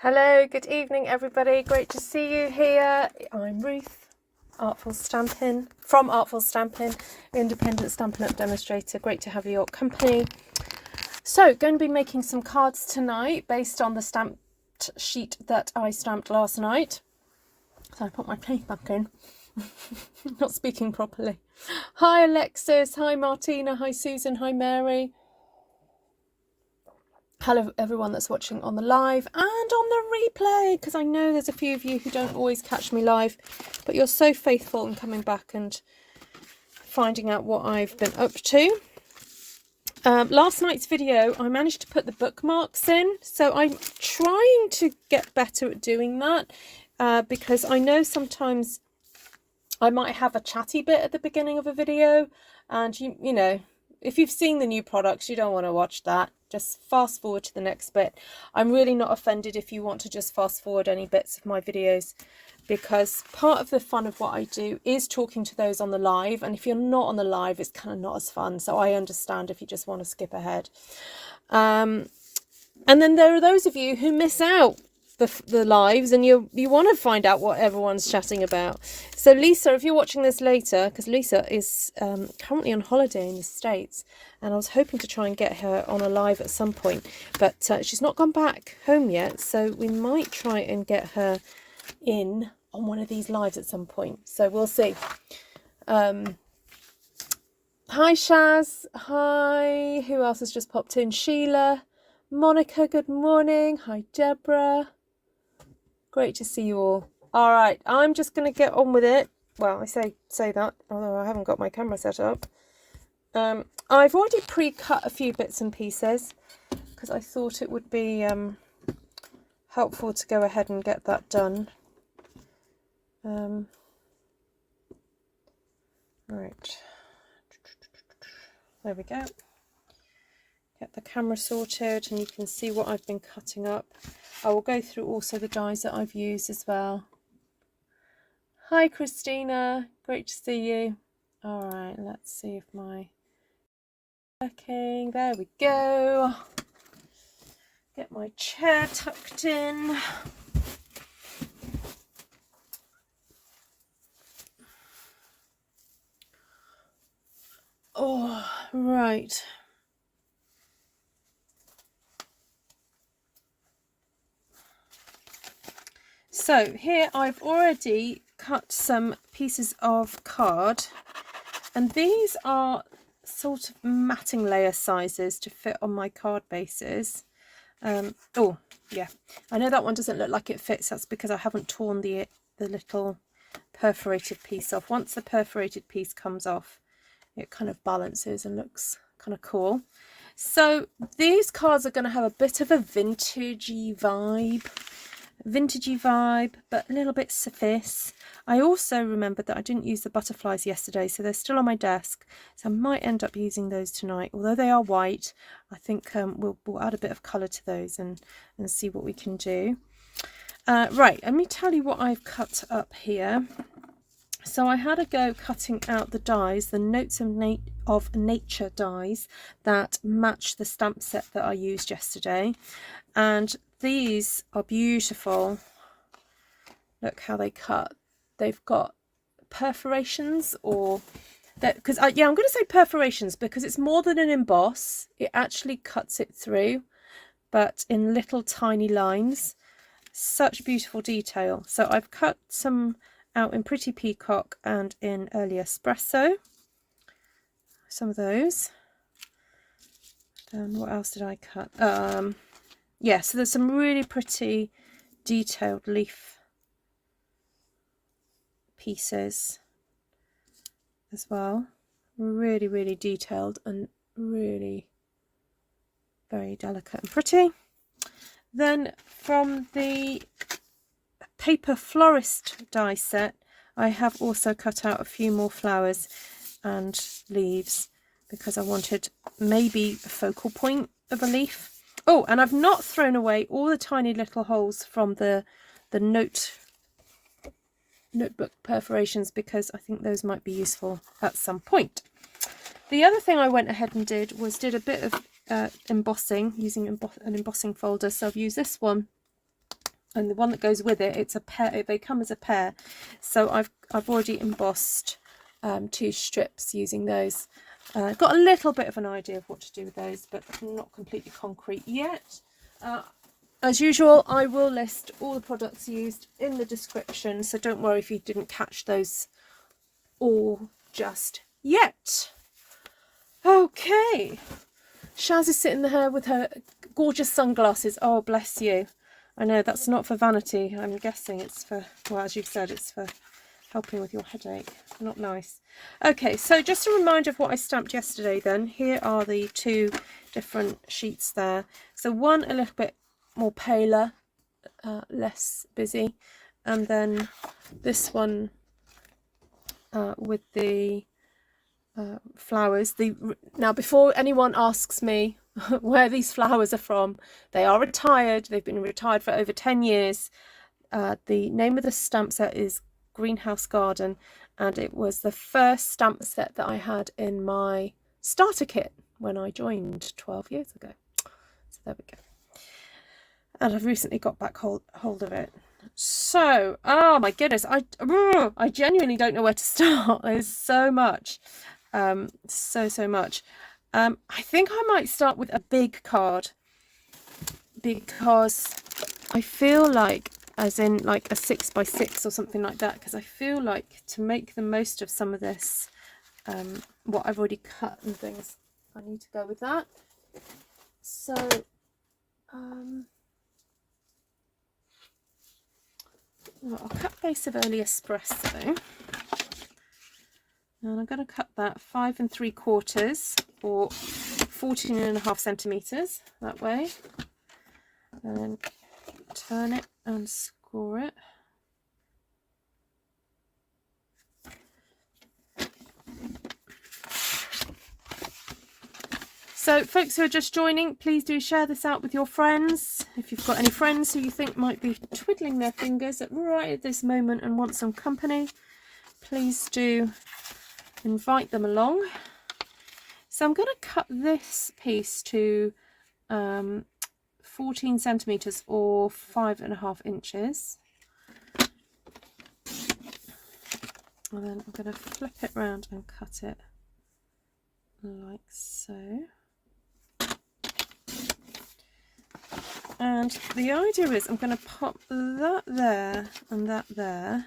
Hello, good evening everybody, great to see you here. I'm Ruth, Artful Stampin, from Artful Stampin, independent Stampin' Up demonstrator. Great to have your company. So, going to be making some cards tonight based on the stamped sheet that I stamped last night. So I put my tape back in, not speaking properly. Hi Alexis, hi Martina, hi Susan, hi Mary. Hello everyone that's watching on the live and on the replay, because I know there's a few of you who don't always catch me live, but you're so faithful in coming back and finding out what I've been up to. Last night's video, I managed to put the bookmarks in, so I'm trying to get better at doing that, because I know sometimes I might have a chatty bit at the beginning of a video, and you know, if you've seen the new products, you don't want to watch that. Just fast forward to the next bit. I'm really not offended if you want to just fast forward any bits of my videos, because part of the fun of what I do is talking to those on the live, and if you're not on the live, it's kind of not as fun. So I understand if you just want to skip ahead. And then there are those of you who miss out the lives, and you want to find out what everyone's chatting about. So Lisa, if you're watching this later, because Lisa is currently on holiday in the States, and I was hoping to try and get her on a live at some point, but she's not gone back home yet, so we might try and get her in on one of these lives at some point, so we'll see. Hi Shaz, hi, who else has just popped in? Sheila, Monica, good morning. Hi Deborah, great to see you all. All right, I'm just going to get on with it. Well, I say that, although I haven't got my camera set up. I've already pre-cut a few bits and pieces because I thought it would be helpful to go ahead and get that done. Right, there we go. Get the camera sorted and you can see what I've been cutting up. I will go through also the dies that I've used as well. Hi Christina, great to see you. All right, let's see if my working. There we go. Get my chair tucked in. Oh, right. So here I've already cut some pieces of card, and these are sort of matting layer sizes to fit on my card bases. Oh yeah, I know that one doesn't look like it fits. That's because I haven't torn the little perforated piece off. Once the perforated piece comes off, it kind of balances and looks kind of cool. So these cards are going to have a bit of a vintagey vibe, but a little bit sophisticated. I also remembered that I didn't use the butterflies yesterday, so they're still on my desk, so I might end up using those tonight. Although they are white, I think we'll add a bit of colour to those and see what we can do. Right, let me tell you what I've cut up here. So I had a go cutting out the dies, the Notes of Nature dies that match the stamp set that I used yesterday, and these are beautiful. Look how they cut. They've got perforations, or that, because yeah, I'm going to say perforations because it's more than an emboss. It actually cuts it through, but in little tiny lines. Such beautiful detail. So I've cut some out in Pretty Peacock and in early Espresso. Some of those. And what else did I cut? Yeah, so there's some really pretty detailed leaf pieces as well. Really, really detailed and really very delicate and pretty. Then from the paper Florist die set, I have also cut out a few more flowers and leaves because I wanted maybe a focal point of a leaf. Oh, and I've not thrown away all the tiny little holes from the notebook perforations because I think those might be useful at some point. The other thing I went ahead and did a bit of embossing using an embossing folder. So I've used this one and the one that goes with it, it's a pair. They come as a pair. So I've already embossed 2 strips using those. Got a little bit of an idea of what to do with those, but not completely concrete yet. As usual, I will list all the products used in the description, so don't worry if you didn't catch those all just yet. Okay, Shaz is sitting there with her gorgeous sunglasses. Oh, bless you. I know that's not for vanity. I'm guessing it's for, well, as you've said, it's for helping with your headache. Not nice. Okay, so just a reminder of what I stamped yesterday then. Here are the 2 different sheets there. So one a little bit more paler, less busy, and then this one with the flowers. Now, before anyone asks me where these flowers are from, they are retired. They've been retired for over 10 years. The name of the stamp set is Greenhouse Garden, and it was the first stamp set that I had in my starter kit when I joined 12 years ago. So there we go. And I've recently got back hold of it. So, oh my goodness, I genuinely don't know where to start. There's so much. So much. I think I might start with a big card, because I feel like, as in like a 6x6 or something like that, because I feel like to make the most of some of this, what I've already cut and things, I need to go with that. So I'll cut base of early espresso, and I'm going to cut that 5 3/4 or 14.5 centimeters that way, and then turn it and score it. So folks who are just joining, please do share this out with your friends. If you've got any friends who you think might be twiddling their fingers right at this moment and want some company, please do invite them along. So I'm going to cut this piece to 14 centimeters or 5.5 inches. And then I'm going to flip it around and cut it like so. And the idea is I'm going to pop that there and that there,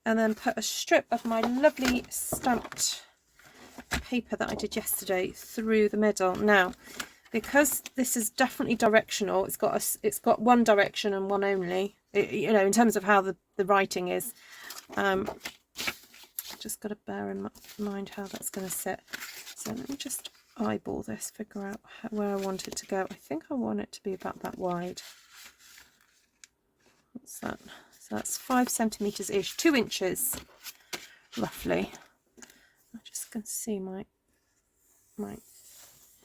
and then put a strip of my lovely stamped paper that I did yesterday through the middle. Now, because this is definitely directional, it's got one direction and one only, you know, in terms of how the writing is. Just got to bear in mind how that's going to sit. So let me just eyeball this, figure out where I want it to go. I think I want it to be about that wide. What's that? So that's 5 centimeters ish, 2 inches roughly. I'm just going to see my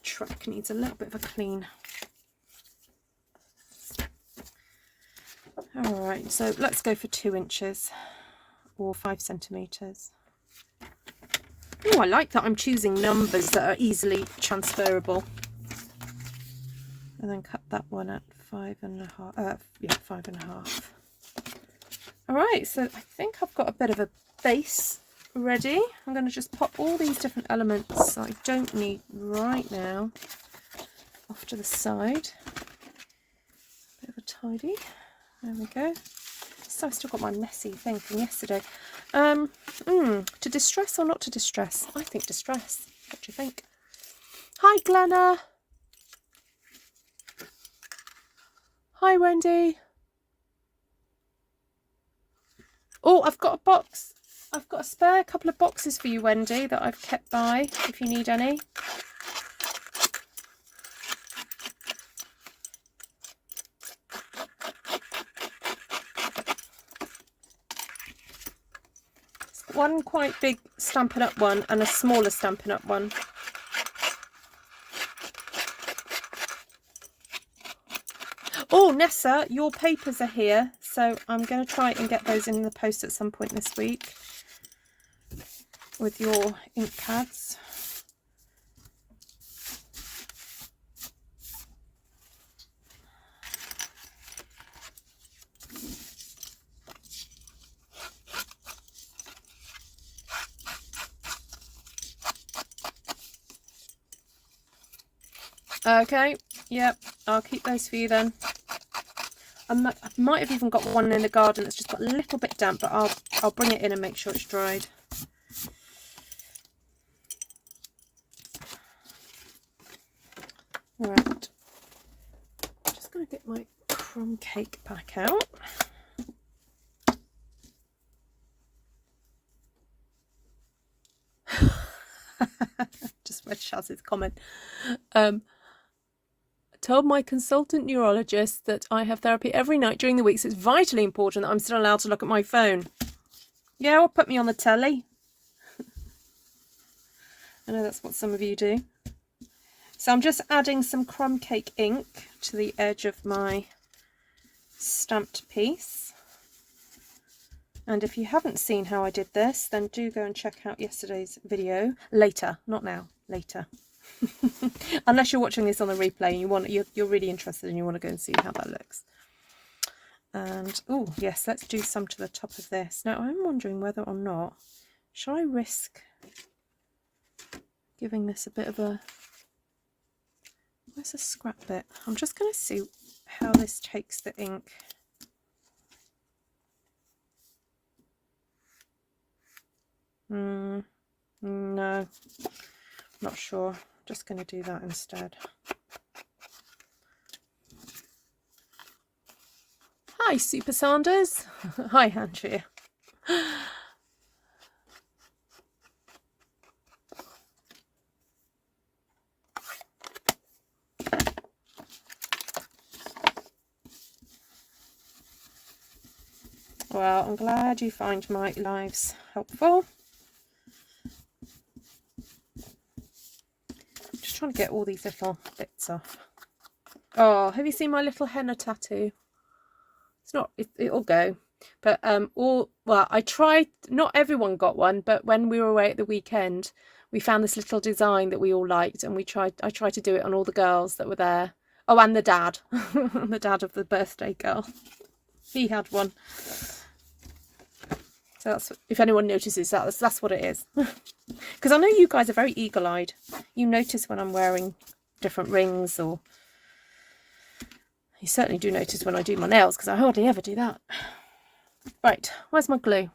track needs a little bit of a clean. All right, so let's go for 2 inches or 5 centimeters. Oh, I like that I'm choosing numbers that are easily transferable. And then cut that one at 5.5. Yeah, 5.5. All right, so I think I've got a bit of a base ready. I'm going to just pop all these different elements that I don't need right now off to the side. Bit of a tidy. There we go. So I've still got my messy thing from yesterday. To distress or not to distress? I think distress. What do you think? Hi, Glenna. Hi, Wendy. Oh, I've got a box. I've got a spare couple of boxes for you, Wendy, that I've kept by if you need any. One quite big Stampin' Up one and a smaller Stampin' Up one. Oh, Nessa, your papers are here, so I'm going to try and get those in the post at some point this week with your ink pads. Okay, yep, I'll keep those for you then. I might have even got one in the garden that's just got a little bit damp, but I'll bring it in and make sure it's dried. Right, just going to get my crumb cake back out. Just read Shaz's comment. Told my consultant neurologist that I have therapy every night during the week, so it's vitally important that I'm still allowed to look at my phone. Yeah, or put me on the telly. I know that's what some of you do. So I'm just adding some crumb cake ink to the edge of my stamped piece. And if you haven't seen how I did this, then do go and check out yesterday's video. Later, not now, later. Unless you're watching this on the replay and you're really interested and you want to go and see how that looks. And oh yes, let's do some to the top of this. Now I'm wondering whether or not, shall I risk giving this a bit of a, where's the scrap bit? I'm just going to see how this takes the ink. No, not sure. Just going to do that instead. Hi, Super Sanders. Hi, Andrea. Well, I'm glad you find my lives helpful. Just trying to get all these little bits off. Oh, have you seen my little henna tattoo? It's not, it'll go. But well, I tried, not everyone got one, but when we were away at the weekend, we found this little design that we all liked, and I tried to do it on all the girls that were there. Oh, and the dad, the dad of the birthday girl. He had one. So that's, if anyone notices that, that's what it is. Because I know you guys are very eagle-eyed. You notice when I'm wearing different rings, or you certainly do notice when I do my nails, because I hardly ever do that. Right, where's my glue?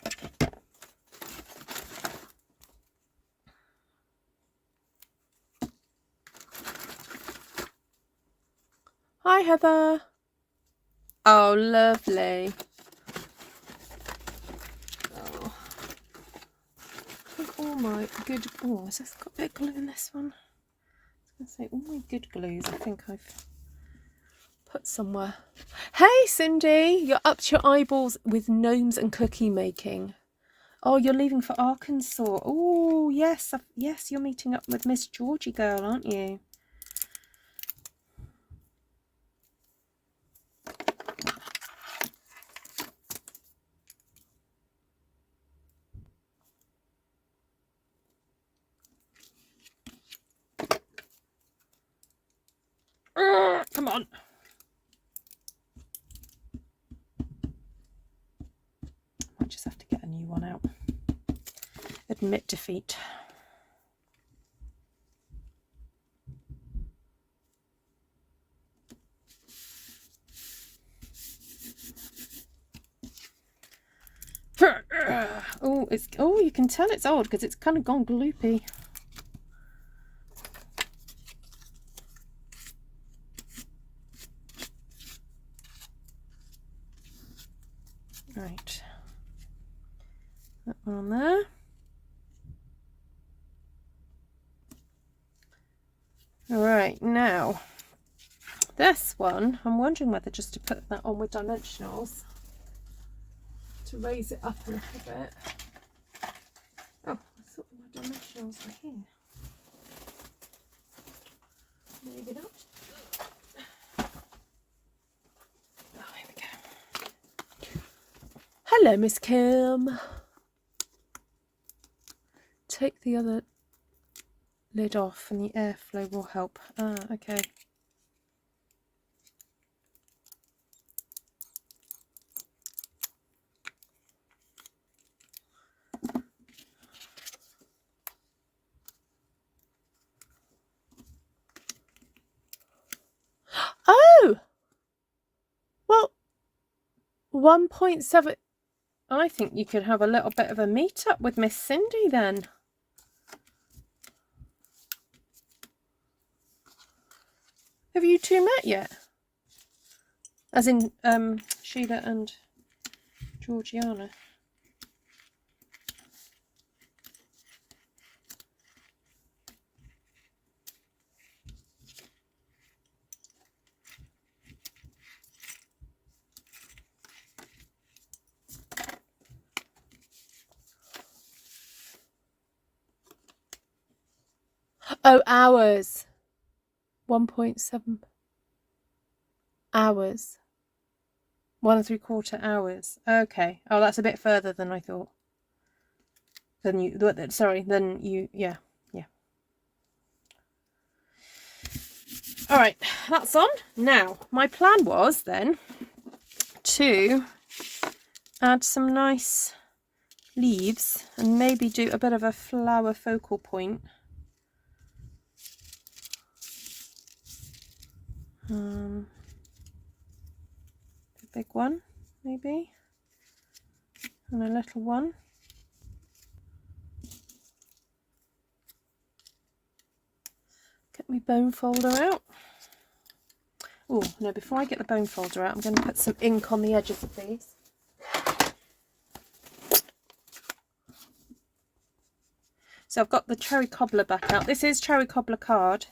Hi, Heather. Oh, lovely. Oh, I think all my good... Oh, has this got a bit of glue in this one? I was going to say, all my good glues I think I've put somewhere. Hey, Cindy, you're up to your eyeballs with gnomes and cookie making. Oh, you're leaving for Arkansas. Oh, yes, yes, you're meeting up with Miss Georgie girl, aren't you? Come on. Might just have to get a new one out. Admit defeat. Oh, you can tell it's old because it's kind of gone gloopy. Right, that one on there. All right, now this one, I'm wondering whether just to put that on with dimensionals to raise it up a little bit. Oh, I thought my dimensionals were here. Maybe not. Oh, here we go. Hello, Miss Kim. Take the other lid off and the airflow will help. Ah, okay. 1.7. I think you could have a little bit of a meet up with Miss Cindy then. Have you two met yet? As in Sheila and Georgiana. Oh, hours. 1.7 hours. 1 3/4 hours. Okay. Oh, that's a bit further than I thought. Than you, sorry, than you, yeah. All right, that's on. Now, my plan was then to add some nice leaves and maybe do a bit of a flower focal point. A big one, maybe, and a little one. Get my bone folder out. Oh, no, before I get the bone folder out, I'm going to put some ink on the edges of these. So I've got the cherry cobbler back out. This is cherry cobbler card,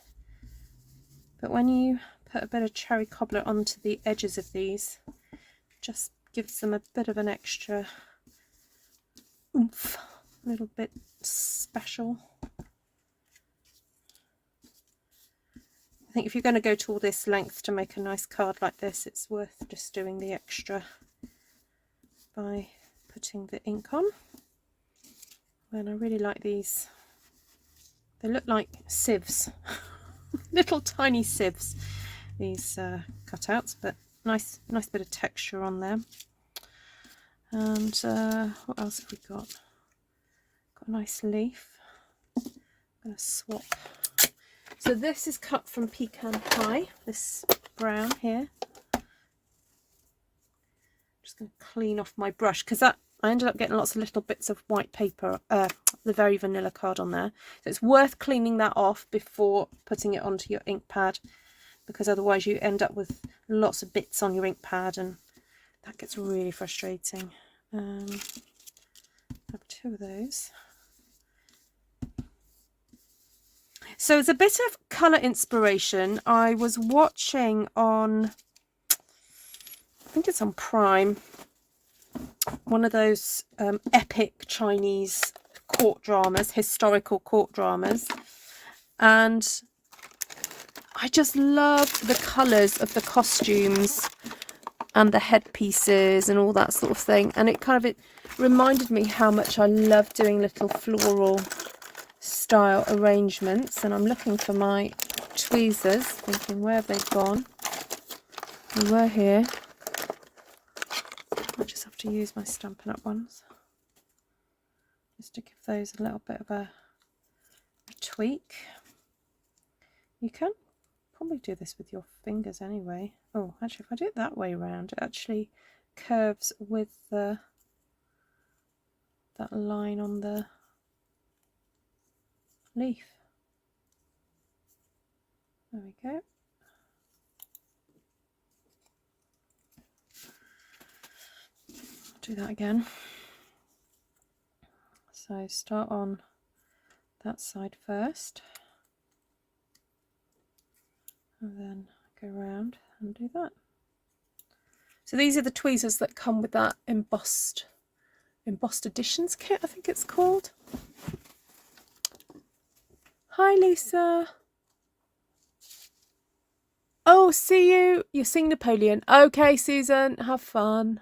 but when you put a bit of cherry cobbler onto the edges of these, just gives them a bit of an extra oomph, a little bit special. I think if you're going to go to all this length to make a nice card like this, it's worth just doing the extra by putting the ink on. And I really like these. They look like sieves, little tiny sieves, these cutouts, but nice bit of texture on them. And what else have we got? Got a nice leaf. I'm going to swap. So this is cut from Pecan Pie, this brown here. I'm just going to clean off my brush because I ended up getting lots of little bits of white paper, the very vanilla card on there. So it's worth cleaning that off before putting it onto your ink pad, because otherwise you end up with lots of bits on your ink pad and that gets really frustrating. I have 2 of those. So as a bit of colour inspiration, I was watching on, I think it's on Prime, one of those epic Chinese court dramas, historical court dramas, and I just loved the colours of the costumes and the headpieces and all that sort of thing, and it reminded me how much I love doing little floral style arrangements. And I'm looking for my tweezers, thinking where have they gone? They were here. I just have to use my Stampin' Up ones just to give those a little bit of a tweak. You can probably do this with your fingers anyway. Oh, actually, if I do it that way around, it actually curves with that line on the leaf. There we go. Do that again. So start on that side first, and then go around and do that. So these are the tweezers that come with that embossed editions kit, I think it's called. Hi Lisa. Oh, see you. You're seeing Napoleon. Okay, Susan, have fun.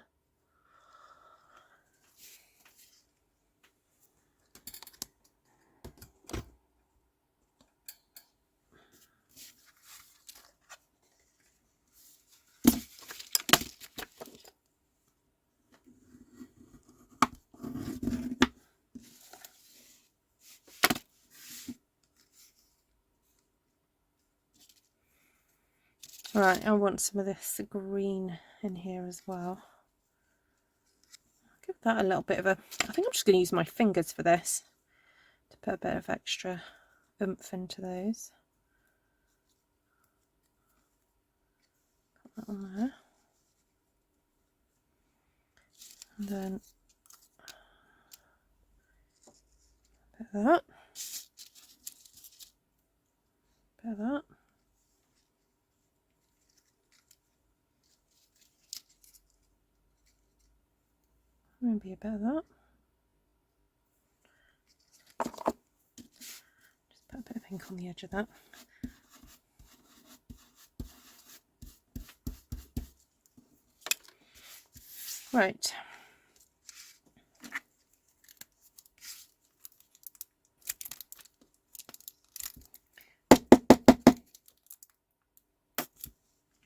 Right, I want some of this green in here as well. give that a little bit of a, I think I'm just going to use my fingers for this to put a bit of extra oomph into those. Put that on there. And then a bit of that. Bit of that. Maybe a bit of that. Just put a bit of ink on the edge of that. Right.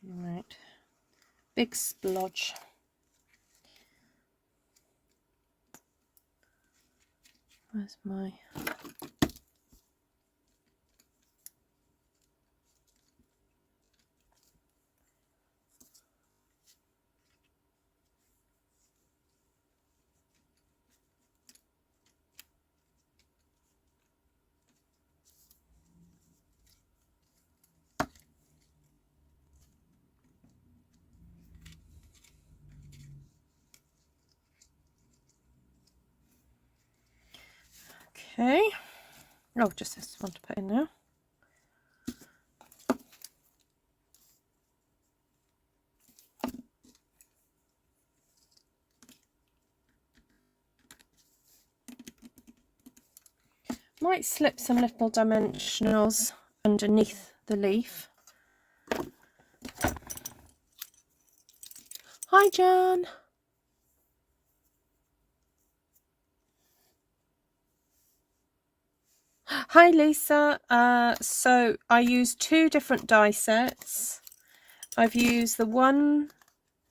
Right. Big splodge. Where's my... Okay. Oh, just this one to put in now. Might slip some little dimensionals underneath the leaf. Hi, Jan. Hi, Lisa. So I used 2 different die sets. I've used the one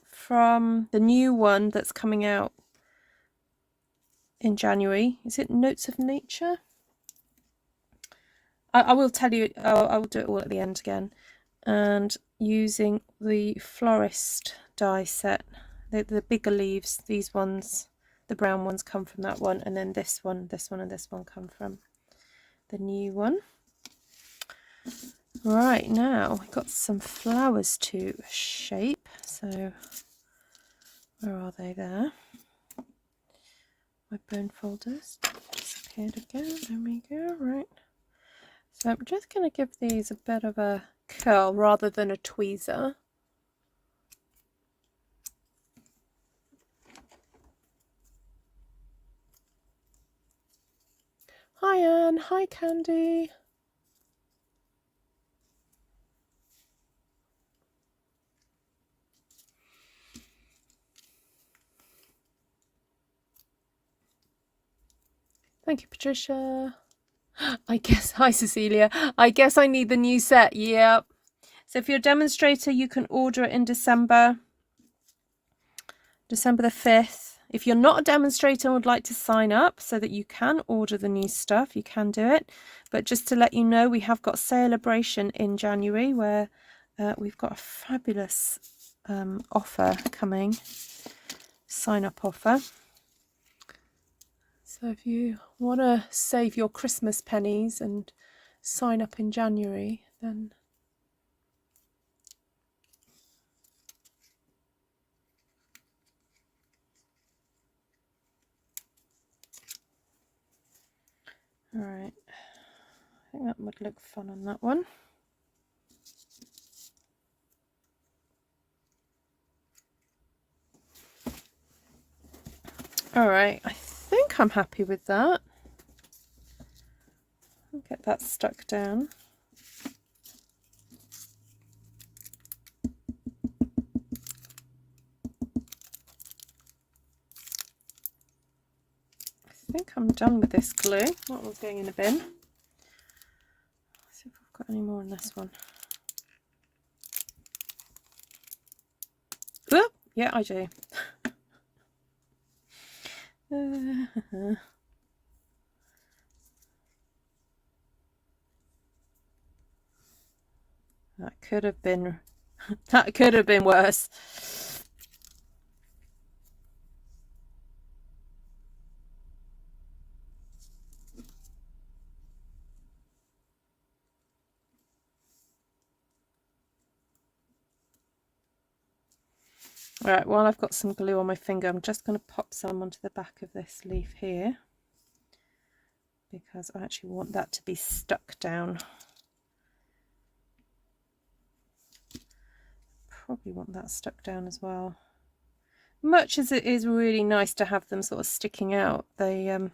from the new one that's coming out in January. Is it Notes of Nature? I will tell you, I will do it all at the end again. And using the Florist die set, the bigger leaves, these ones, the brown ones come from that one, and then this one, and this one come from the new one. Right, now we've got some flowers to shape. So where are they? There. My bone folders disappeared again. There we go. Right. So I'm just going to give these a bit of a curl rather than a tweezer. Hi Anne, hi Candy. Thank you, Patricia. I guess, hi Cecilia, I guess I need the new set. Yep. So if you're a demonstrator, you can order it in December the 5th. If you're not a demonstrator and would like to sign up so that you can order the new stuff, you can do it. But just to let you know, we have got Celebration in January where we've got a fabulous offer coming, sign up offer. So if you want to save your Christmas pennies and sign up in January, then all right, I think that would look fun on that one. All right, I think I'm happy with that. I'll get that stuck down. I think I'm done with this glue. That one's going in a bin. Let's see if I've got any more on this one. Oh, yeah, I do. That could have been worse. All right, while I've got some glue on my finger, I'm just going to pop some onto the back of this leaf here, because I actually want that to be stuck down. Probably want that stuck down as well. Much as it is really nice to have them sort of sticking out, they are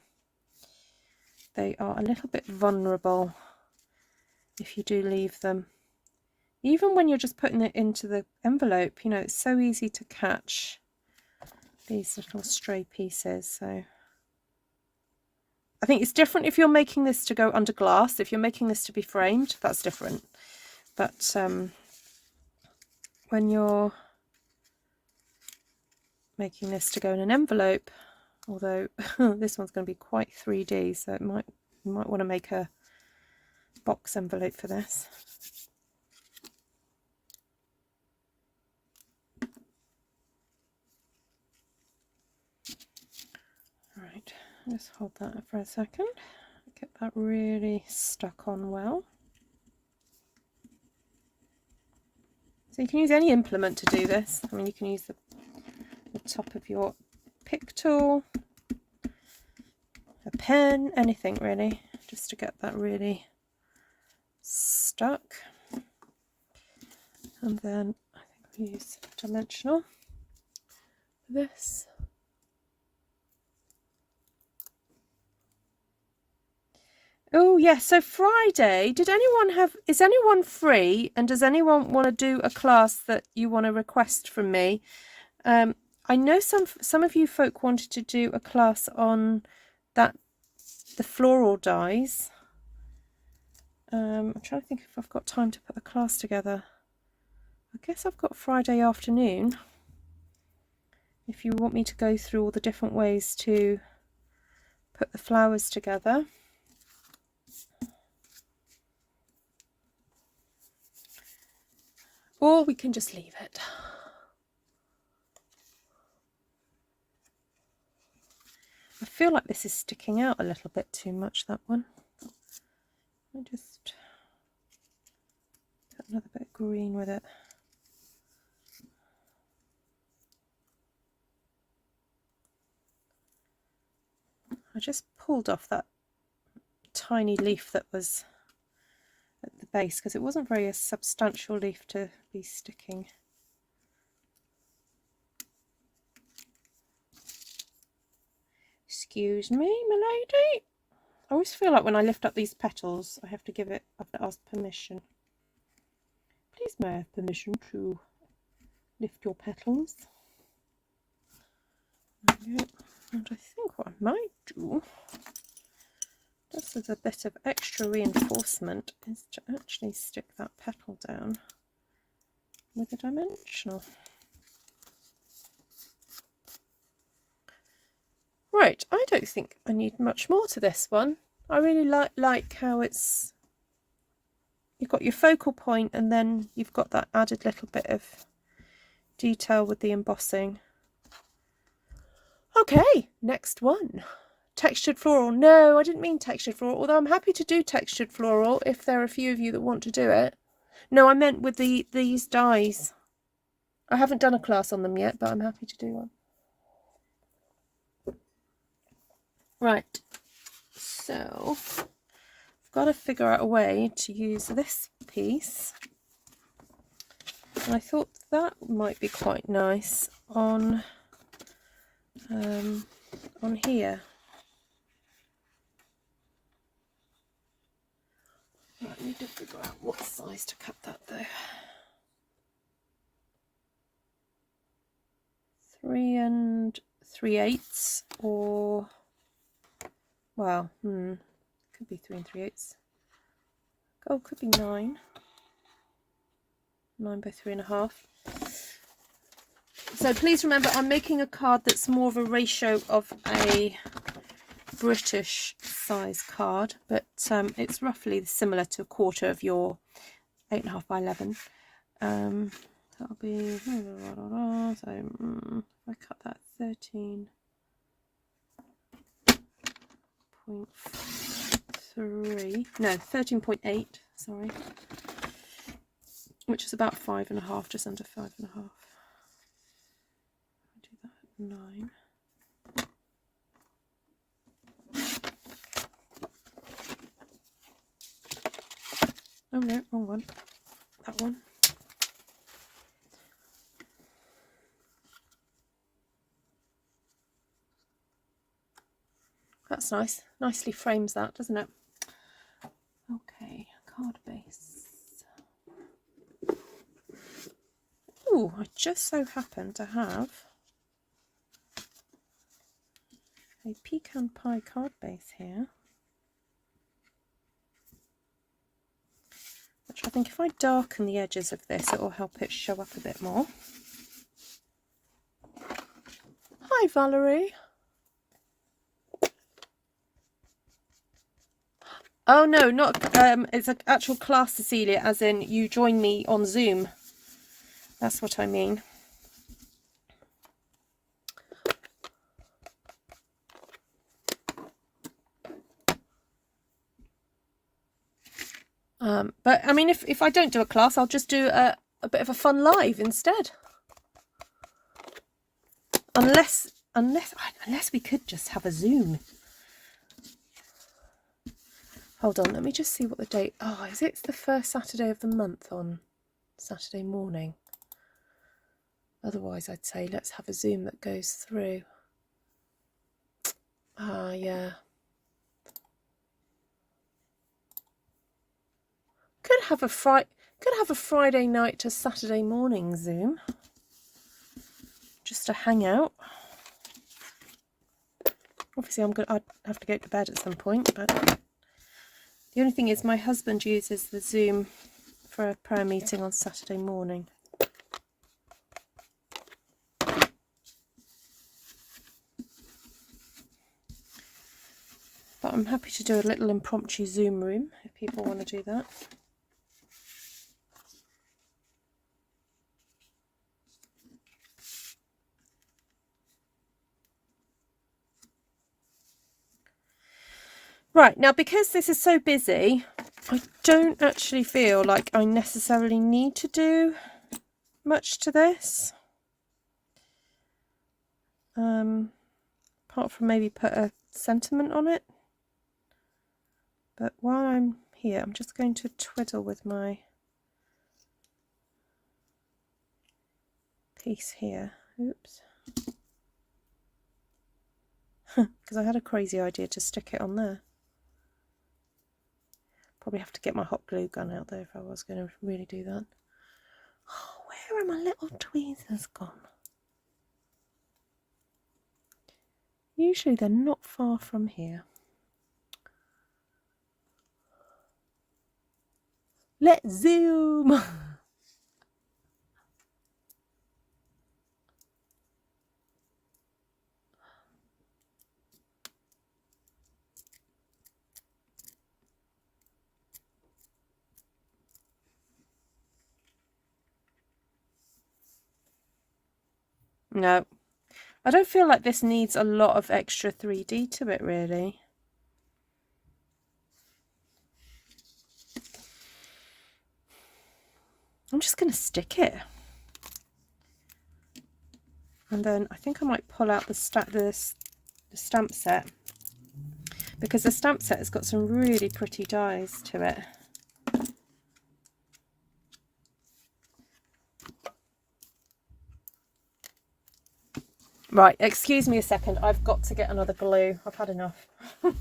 a little bit vulnerable if you do leave them. Even when you're just putting it into the envelope, you know, it's so easy to catch these little stray pieces. So I think it's different if you're making this to go under glass. If you're making this to be framed, that's different. But when you're making this to go in an envelope, although this one's going to be quite 3D, so you might want to make a box envelope for this. Right, just hold that for a second, get that really stuck on well. So you can use any implement to do this. I mean, you can use the top of your pick tool, a pen, anything really, just to get that really stuck. And then I think we use dimensional for this. Oh yes, so Friday, is anyone free, and does anyone want to do a class that you want to request from me? I know some of you folk wanted to do a class on the floral dies. I'm trying to think if I've got time to put a class together. I guess I've got Friday afternoon, if you want me to go through all the different ways to put the flowers together. Or we can just leave it. I feel like this is sticking out a little bit too much, that one. Let me just put another bit of green with it. I just pulled off that tiny leaf that was at the base, because it wasn't very a substantial leaf to be sticking. Excuse me, my lady. I always feel like when I lift up these petals, I have to ask permission. Please may I have permission to lift your petals? And I think what I might do, just as a bit of extra reinforcement, is to actually stick that petal down with a dimensional. Right, I don't think I need much more to this one. I really like how you've got your focal point, and then you've got that added little bit of detail with the embossing. Okay, next one. Textured floral. No, I didn't mean textured floral, although I'm happy to do textured floral if there are a few of you that want to do it. No, I meant with these dies. I haven't done a class on them yet, but I'm happy to do one. Right, so I've got to figure out a way to use this piece, and I thought that might be quite nice on here. I need to figure out what size to cut that though. 3 3/8, or well, could be 3 3/8. Oh, could be 9 by 3.5. So please remember, I'm making a card that's more of a ratio of a British size card, but it's roughly similar to a quarter of your 8.5 by 11. That'll be, so if I cut that 13.3, no, 13.8, sorry, which is about 5.5, just under 5.5. 9. Oh no, wrong one. That one. That's nice. Nicely frames that, doesn't it? Okay, card base. Ooh, I just so happen to have a Pecan Pie card base here, which I think if I darken the edges of this, it will help it show up a bit more. Hi, Valerie. Oh no, not it's an actual class, Cecilia, as in you join me on Zoom. That's what I mean. But I mean, if I don't do a class, I'll just do a bit of a fun live instead. Unless we could just have a Zoom. Hold on, let me just see what the date. Oh, is it the first Saturday of the month on Saturday morning? Otherwise, I'd say let's have a Zoom that goes through. Ah, yeah. Could have a Friday night to Saturday morning Zoom, just to hang out. Obviously, I'd have to go to bed at some point, but the only thing is my husband uses the Zoom for a prayer meeting on Saturday morning. But I'm happy to do a little impromptu Zoom room if people want to do that. Right, now because this is so busy, I don't actually feel like I necessarily need to do much to this. Apart from maybe put a sentiment on it. But while I'm here, I'm just going to twiddle with my piece here. Oops. Because I had a crazy idea to stick it on there. Probably have to get my hot glue gun out there if I was going to really do that. Oh, where are my little tweezers gone? Usually they're not far from here. Let's zoom! No, I don't feel like this needs a lot of extra 3D to it, really. I'm just going to stick it. And then I think I might pull out the stamp set, because the stamp set has got some really pretty dies to it. Right, excuse me a second, I've got to get another glue. I've had enough. I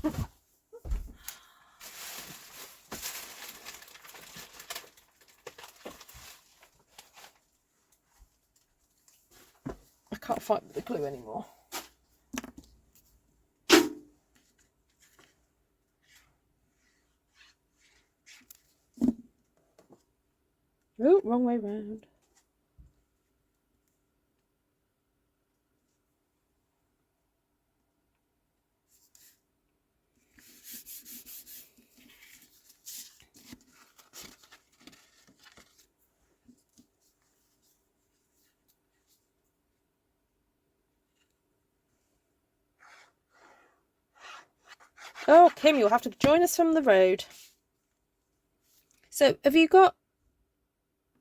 can't find the glue anymore. Oh, wrong way round. Oh, Kim, you'll have to join us from the road. So, are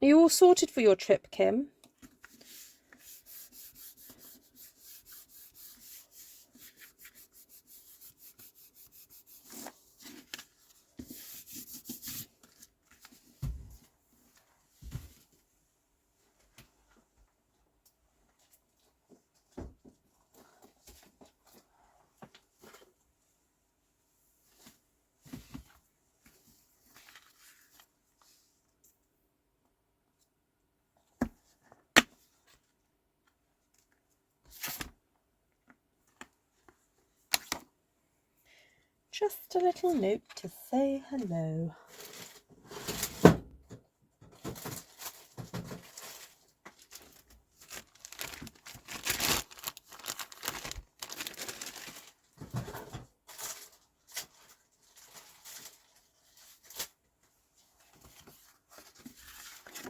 you all sorted for your trip, Kim? Just a little note to say hello.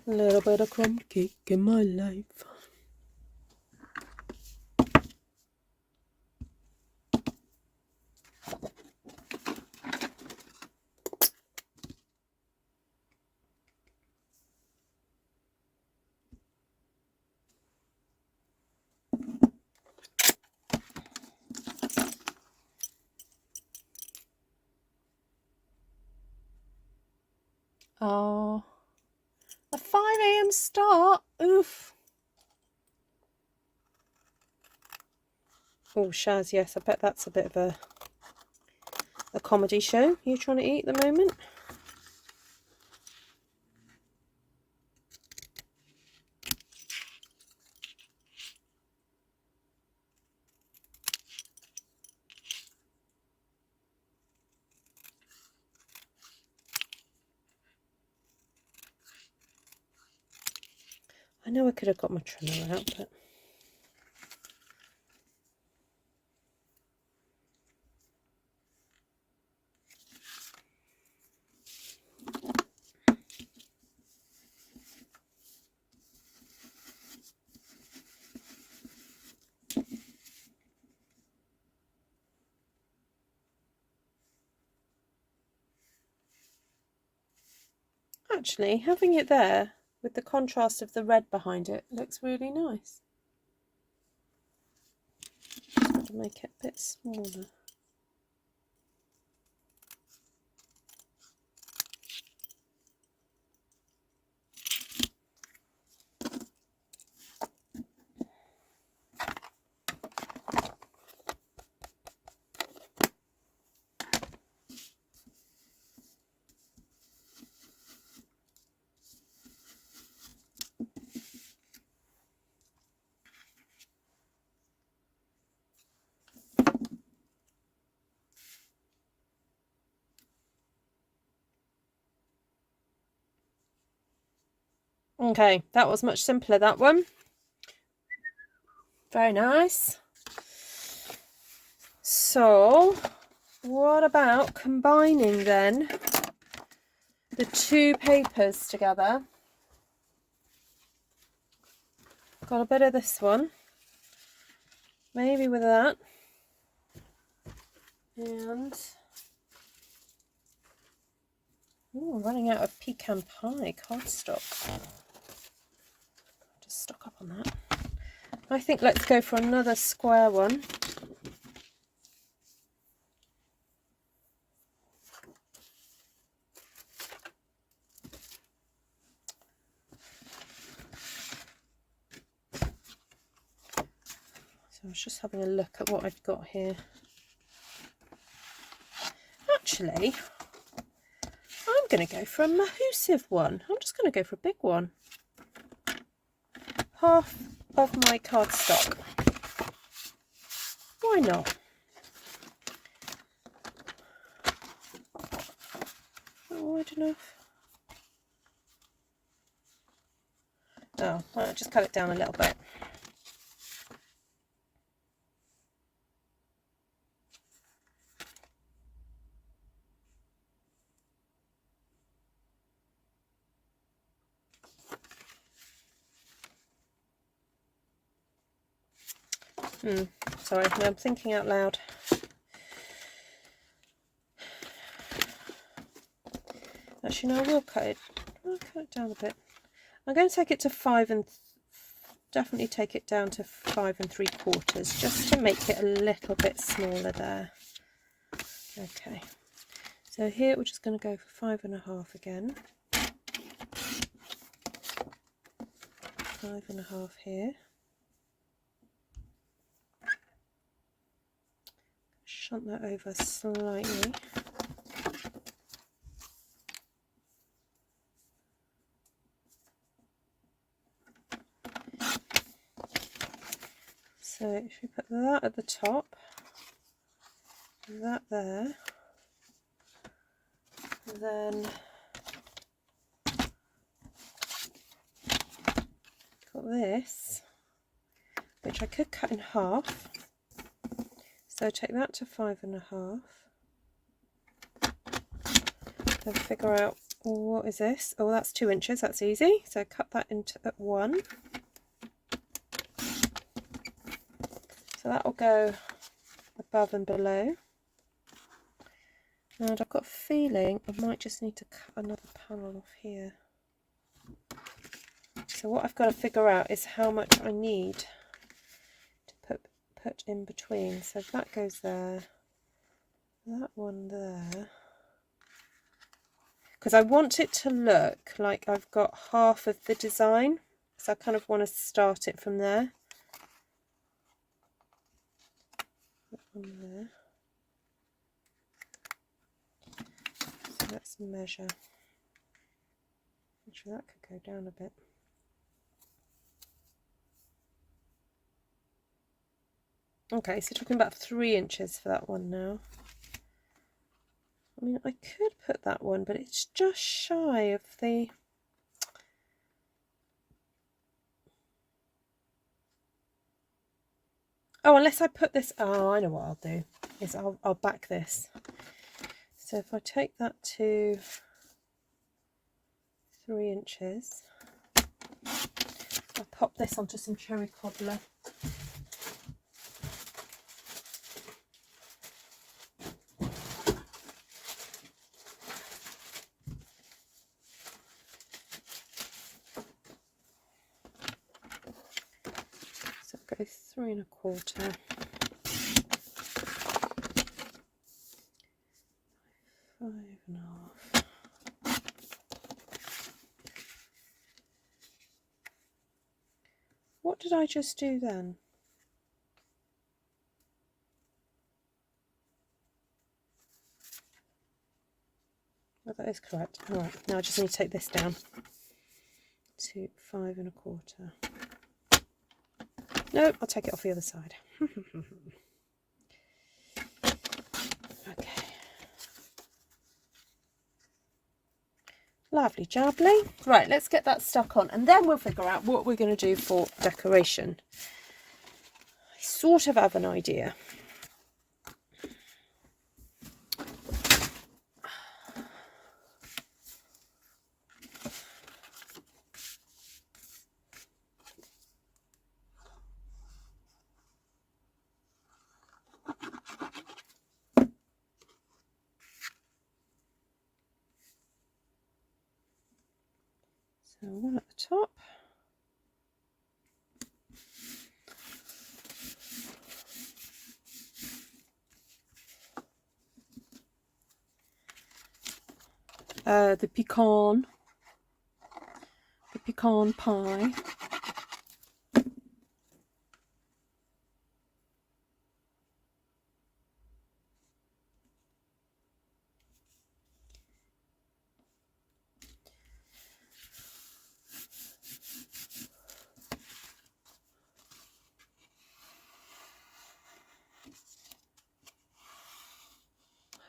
A little bit of crumb cake in my life. Oh, a 5 AM start. Oof. Oh, Shaz, yes, I bet that's a bit of a comedy show you're trying to eat at the moment. I know I could have got my trimmer out, but actually having it there with the contrast of the red behind it looks really nice. Just got to make it a bit smaller. Okay, that was much simpler, that one. Very nice. So, what about combining then the two papers together? Got a bit of this one, maybe with that, and ooh, running out of Pecan Pie cardstock. Just stock up on that. I think let's go for another square one. So I was just having a look at what I've got here. Actually, I'm going to go for a Adhesive one. I'm just going to go for a big one. Half of my cardstock. Why not? Not wide enough. Oh, well, just cut it down a little bit. Sorry, no, I'm thinking out loud. Actually, no, I will cut it. I'll cut it down a bit. I'm going to take it to 5 and definitely take it down to 5 3/4, just to make it a little bit smaller there. Okay, so here we're just going to go for 5 1/2 again. 5 1/2 here. Shunt that over slightly. So if we put that at the top, that there, Then got this, which I could cut in half. So take that to 5.5. Then figure out, what is this? Oh, that's 2 inches. That's easy. So cut that into at 1. So that will go above and below. And I've got a feeling I might just need to cut another panel off here. So what I've got to figure out is how much I need to put in between. So that goes there, that one there. Because I want it to look like I've got half of the design. So I kind of want to start it from there. That one there. So let's measure. Actually, that could go down a bit. Okay, so talking about 3 inches for that one now. I mean, I could put that one, but it's just shy of the... Oh, unless I put this... Oh, I know what I'll do. Is I'll back this. So if I take that to 3 inches, I'll pop this onto some cherry cobbler. So go 3.25. 5.5. What did I just do then? Well, that is correct. All right, now I just need to take this down to 5.25. Nope, I'll take it off the other side. Okay. Lovely jubbly. Right, let's get that stuck on and then we'll figure out what we're going to do for decoration. I sort of have an idea. So one at the top. The pecan pie.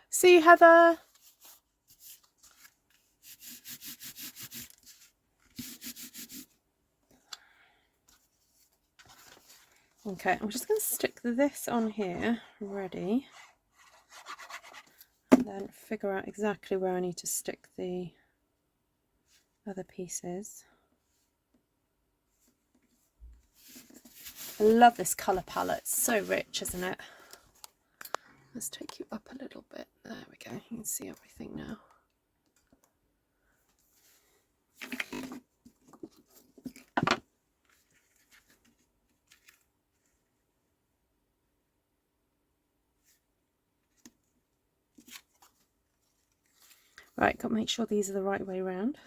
See, Heather? Okay, I'm just going to stick this on here, ready, and then figure out exactly where I need to stick the other pieces. I love this colour palette, it's so rich, isn't it? Let's take you up a little bit. There we go, you can see everything now. Right, got to make sure these are the right way around.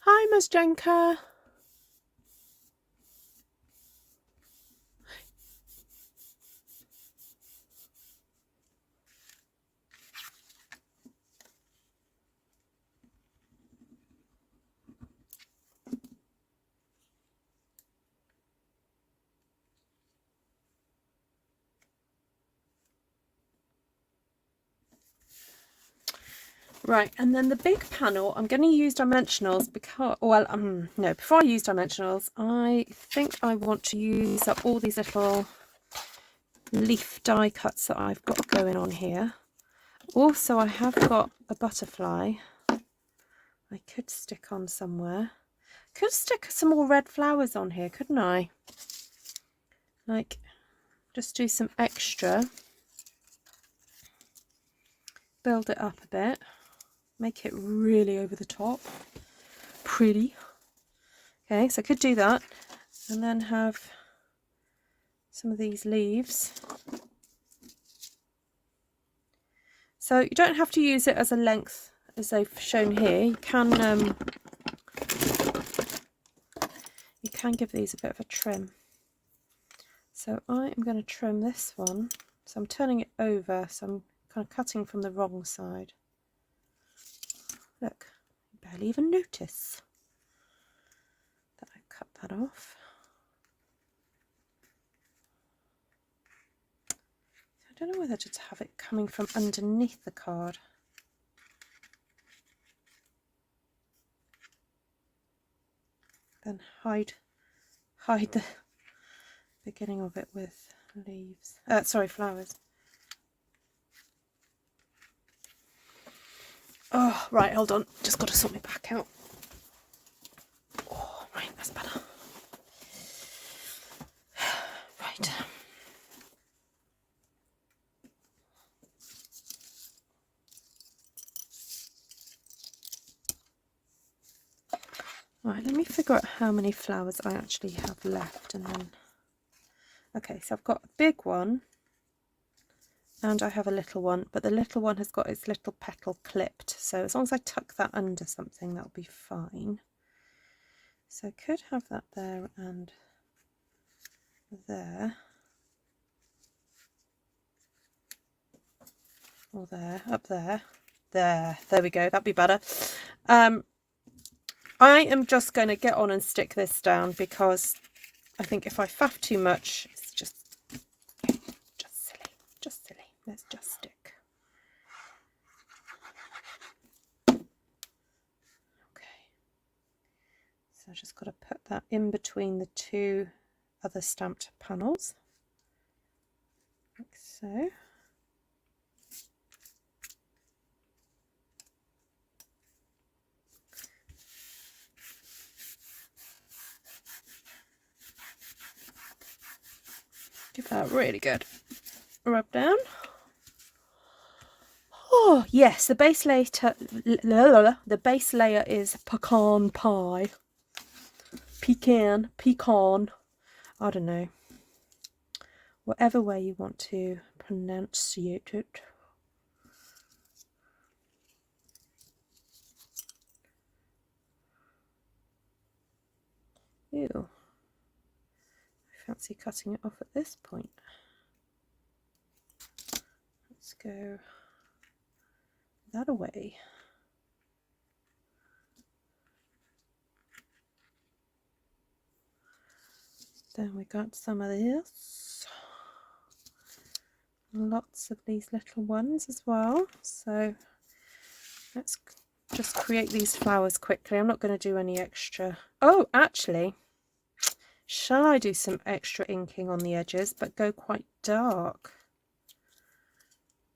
Hi, Ms. Jenka. Right, and then the big panel, I'm going to use dimensionals because, well, no, before I use dimensionals, I think I want to use up all these little leaf die cuts that I've got going on here. Also, I have got a butterfly I could stick on somewhere. Could stick some more red flowers on here, couldn't I? Like, just do some extra. Build it up a bit. Make it really over the top. Pretty. Okay, so I could do that. And then have some of these leaves. So you don't have to use it as a length as they've shown here. You can give these a bit of a trim. So I am going to trim this one. So I'm turning it over, so I'm kind of cutting from the wrong side. Look, you barely even notice that I cut that off. I don't know whether to have it coming from underneath the card. Then hide the beginning of it with leaves. Sorry, flowers. Oh, right, hold on. Just got to sort my back out. Oh, right, that's better. Right. Right, let me figure out how many flowers I actually have left, and then... Okay, so I've got a big one, and I have a little one, but the little one has got its little petal clipped, so as long as I tuck that under something, that'll be fine. So I could have that there and there, or there, up there, there we go, that'd be better. I am just going to get on and stick this down, because I think if I faff too much, it's just silly. Let's just stick. Okay. So I just got to put that in between the two other stamped panels, like so. Give that a really good rub down. Oh yes, the base layer is pecan pie. Pecan. I don't know. Whatever way you want to pronunciate it. Ew. Fancy cutting it off at this point. Let's go that away. Then we got some of this. Lots of these little ones as well. So let's just create these flowers quickly. I'm not going to do any extra. Oh, actually, shall I do some extra inking on the edges, but go quite dark?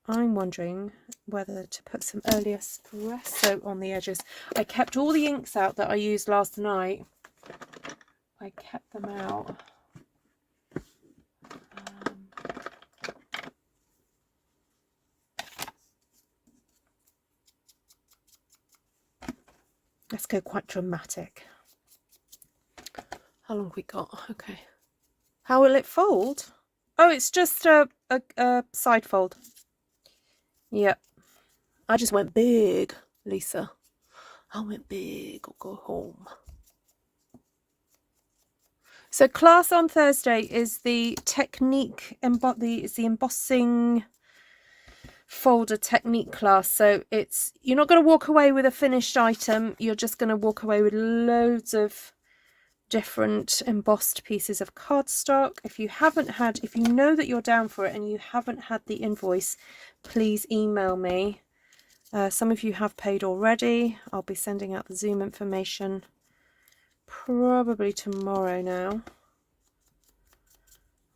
I'm wondering whether to put some early espresso on the edges. I kept all the inks out that I used last night. I kept them out. Let's go quite dramatic. How long have we got? Okay. How will it fold? Oh, it's just a side fold. Yep. I just went big, Lisa. I went big or go home. So class on Thursday is the technique, it's the embossing folder technique class. So it's, you're not going to walk away with a finished item. You're just going to walk away with loads of different embossed pieces of cardstock. If you know that you're down for it and you haven't had the invoice, please email me Some of you have paid already. I'll be sending out the Zoom information probably tomorrow now,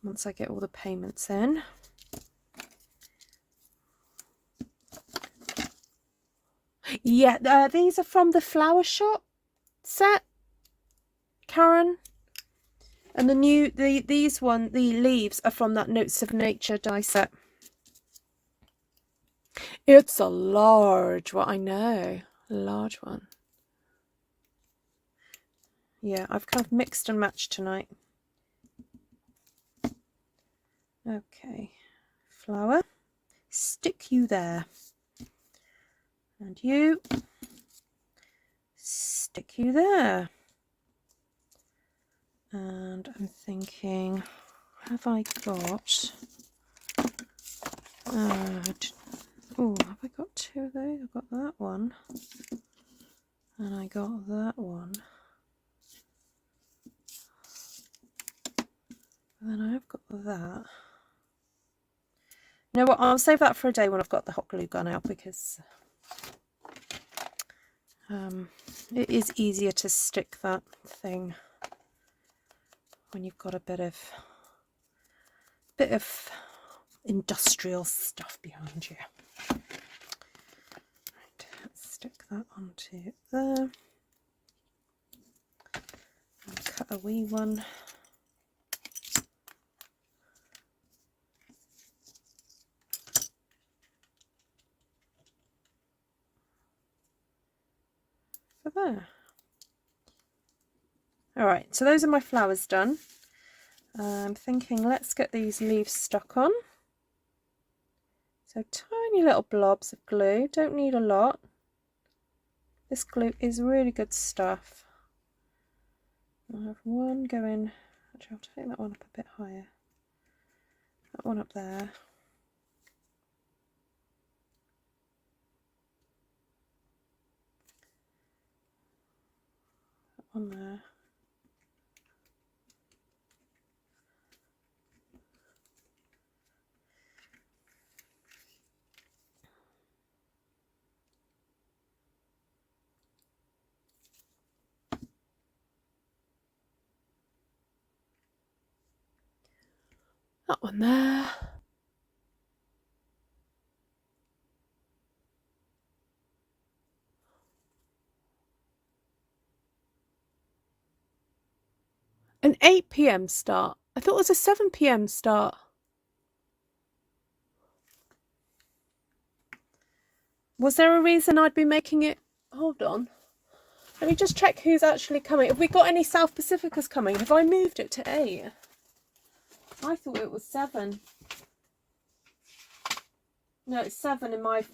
once I get all the payments in. Yeah, these are from the Flower Shop set, Karen. And the leaves are from that Notes of Nature die set. It's a large one, I know, a large one. Yeah, I've kind of mixed and matched tonight. Okay, flower, stick you there. And you, stick you there. And I'm thinking, have I got... oh, have I got two of those? I've got that one. And I got that one. And then I've got that. You know what? I'll save that for a day when I've got the hot glue gun out, because it is easier to stick that thing when you've got a bit of industrial stuff behind you. Right, let's stick that onto there. And cut a wee one. For there. Alright, so those are my flowers done. I'm thinking let's get these leaves stuck on. So tiny little blobs of glue, don't need a lot. This glue is really good stuff. I'll have one going, actually I'll take that one up a bit higher. That one up there. That one there. That one there. An 8 PM start. I thought it was a 7 PM start. Was there a reason I'd be making it? Hold on. Let me just check who's actually coming. Have we got any South Pacificas coming? Have I moved it to 8? I thought it was 7. No, it's 7 in my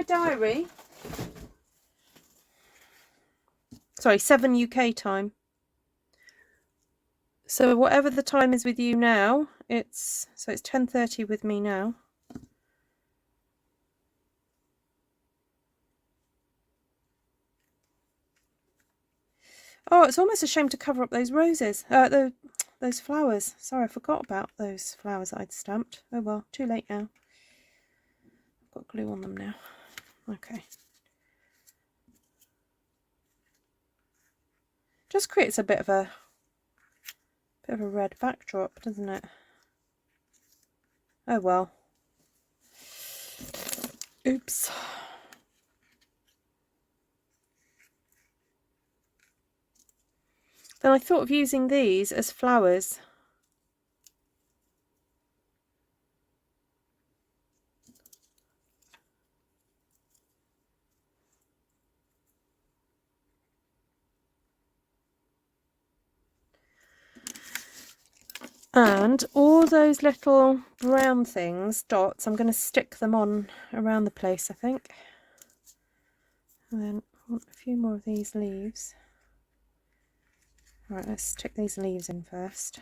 diary. Sorry, 7 UK time. So whatever the time is with you now, it's 10:30 with me now. Oh, it's almost a shame to cover up those roses. Those flowers. Sorry, I forgot about those flowers I'd stamped. Oh well, too late now. I've got glue on them now. Okay. Just creates a bit of a red backdrop, doesn't it? Oh well. Oops. Then I thought of using these as flowers. And all those little brown things, dots, I'm going to stick them on around the place, I think. And then I want a few more of these leaves. Right, let's stick these leaves in first.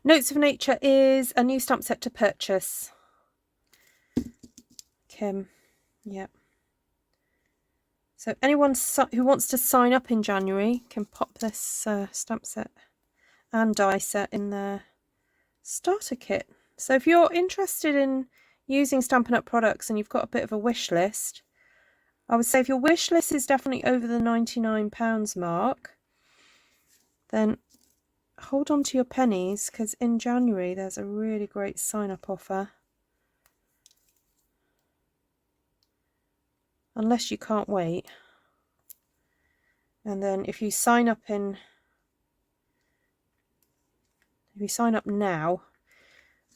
Notes of Nature is a new stamp set to purchase. Kim, yep. So anyone who wants to sign up in January can pop this stamp set and die set in their starter kit. So if you're interested in using Stampin' Up products and you've got a bit of a wish list, I would say if your wish list is definitely over the £99 mark, then hold on to your pennies, because in January there's a really great sign-up offer. Unless you can't wait. And then if you sign up now,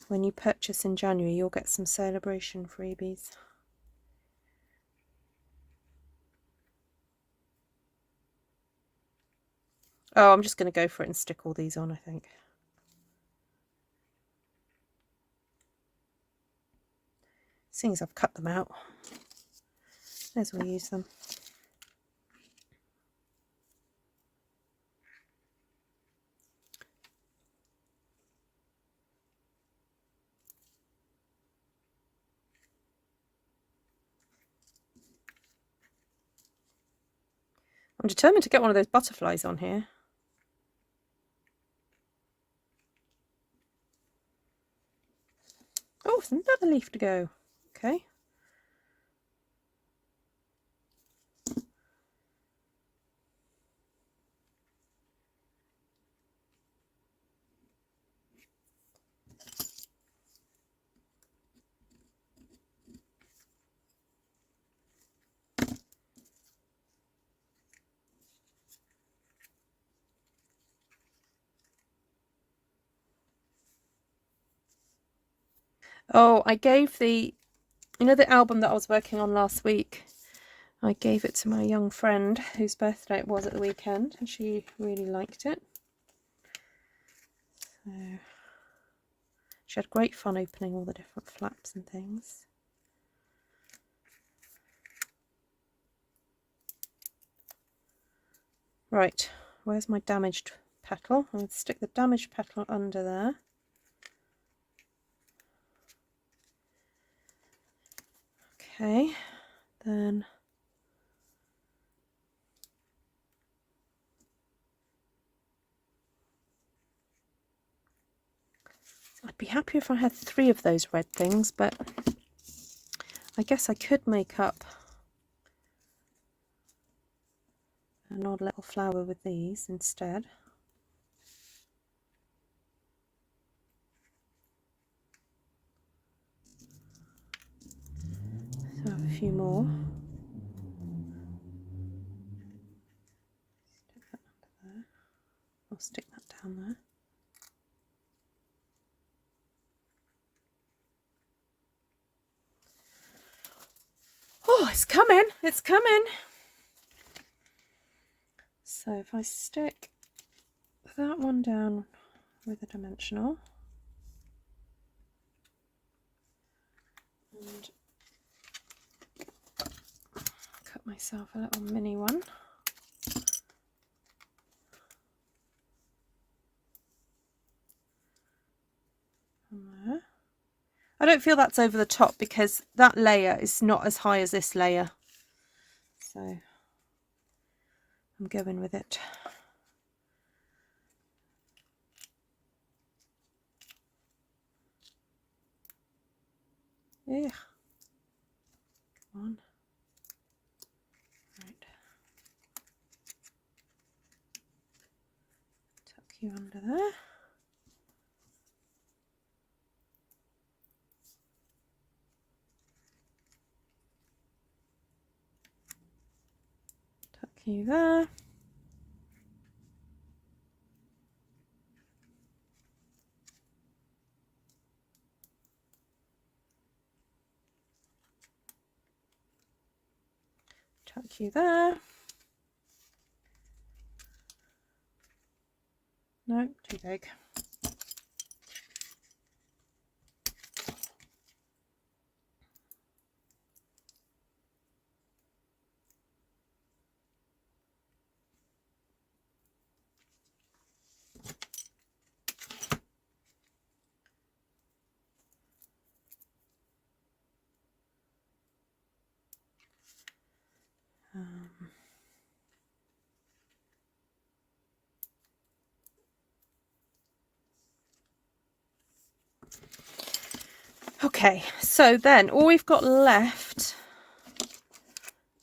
when you purchase in January, you'll get some celebration freebies. Oh, I'm just going to go for it and stick all these on, I think. Seeing as I've cut them out, may as well use them. I'm determined to get one of those butterflies on here. Oh, there's another leaf to go. Okay. Oh, I gave the album that I was working on last week, I gave it to my young friend whose birthday it was at the weekend, and she really liked it. So she had great fun opening all the different flaps and things. Right, where's my damaged petal? I'm going to stick the damaged petal under there. Okay, then I'd be happy if I had 3 of those red things, but I guess I could make up an odd little flower with these instead. So I have a few more. Stick that under there. I'll stick that down there. Oh, it's coming! It's coming! So if I stick that one down with a dimensional and cut myself a little mini one. There. I don't feel that's over the top because that layer is not as high as this layer. So I'm going with it. Yeah. Come on. Right. Tuck you under there. Tuck you there. Tuck you there. No, too big. Okay, so then all we've got left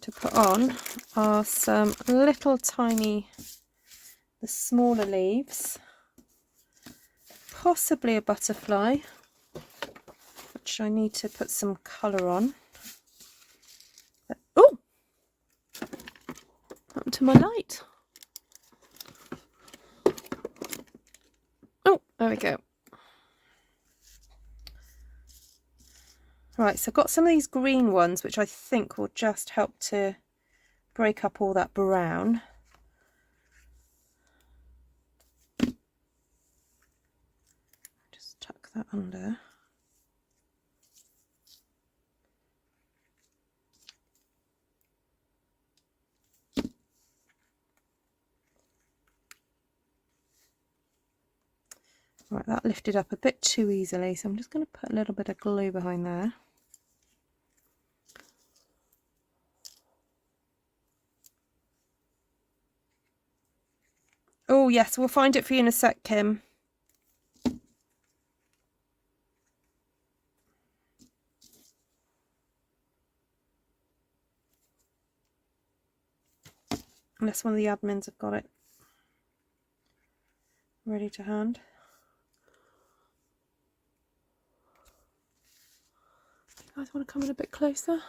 to put on are some little tiny, the smaller leaves, possibly a butterfly, which I need to put some colour on. Oh, happened to my light. Oh, there we go. Right, so I've got some of these green ones, which I think will just help to break up all that brown. Just tuck that under. Right, that lifted up a bit too easily, so I'm just going to put a little bit of glue behind there. Oh yes, we'll find it for you in a sec, Kim. Unless one of the admins have got it ready to hand. You guys want to come in a bit closer?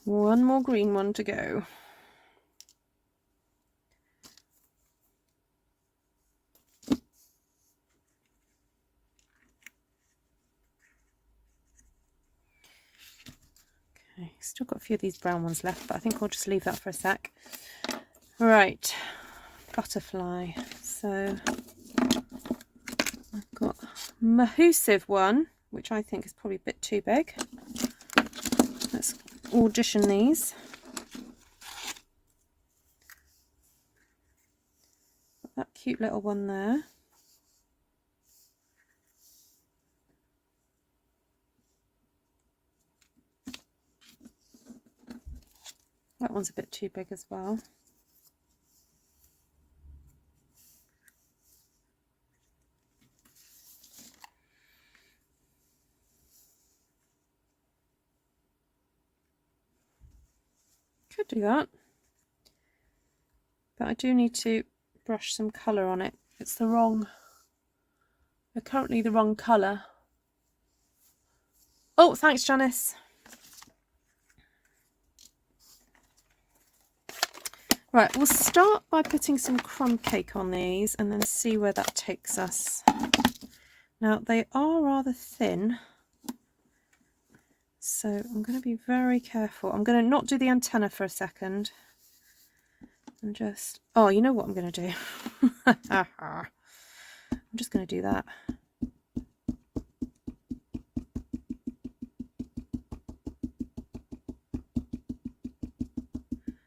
One more green one to go. Okay, still got a few of these brown ones left, but I think I'll just leave that for a sec. Right, butterfly. So I've got Adhesive one, which I think is probably a bit too big. Let's audition these. Got that cute little one there. That one's a bit too big as well. Could do that, but I do need to brush some colour on it. It's the wrong, they're currently the wrong colour. Oh, thanks, Janice. Right, we'll start by putting some crumb cake on these and then see where that takes us. Now, they are rather thin, so I'm going to be very careful. I'm going to not do the antenna for a second. And just, oh, you know what I'm going to do? I'm just going to do that.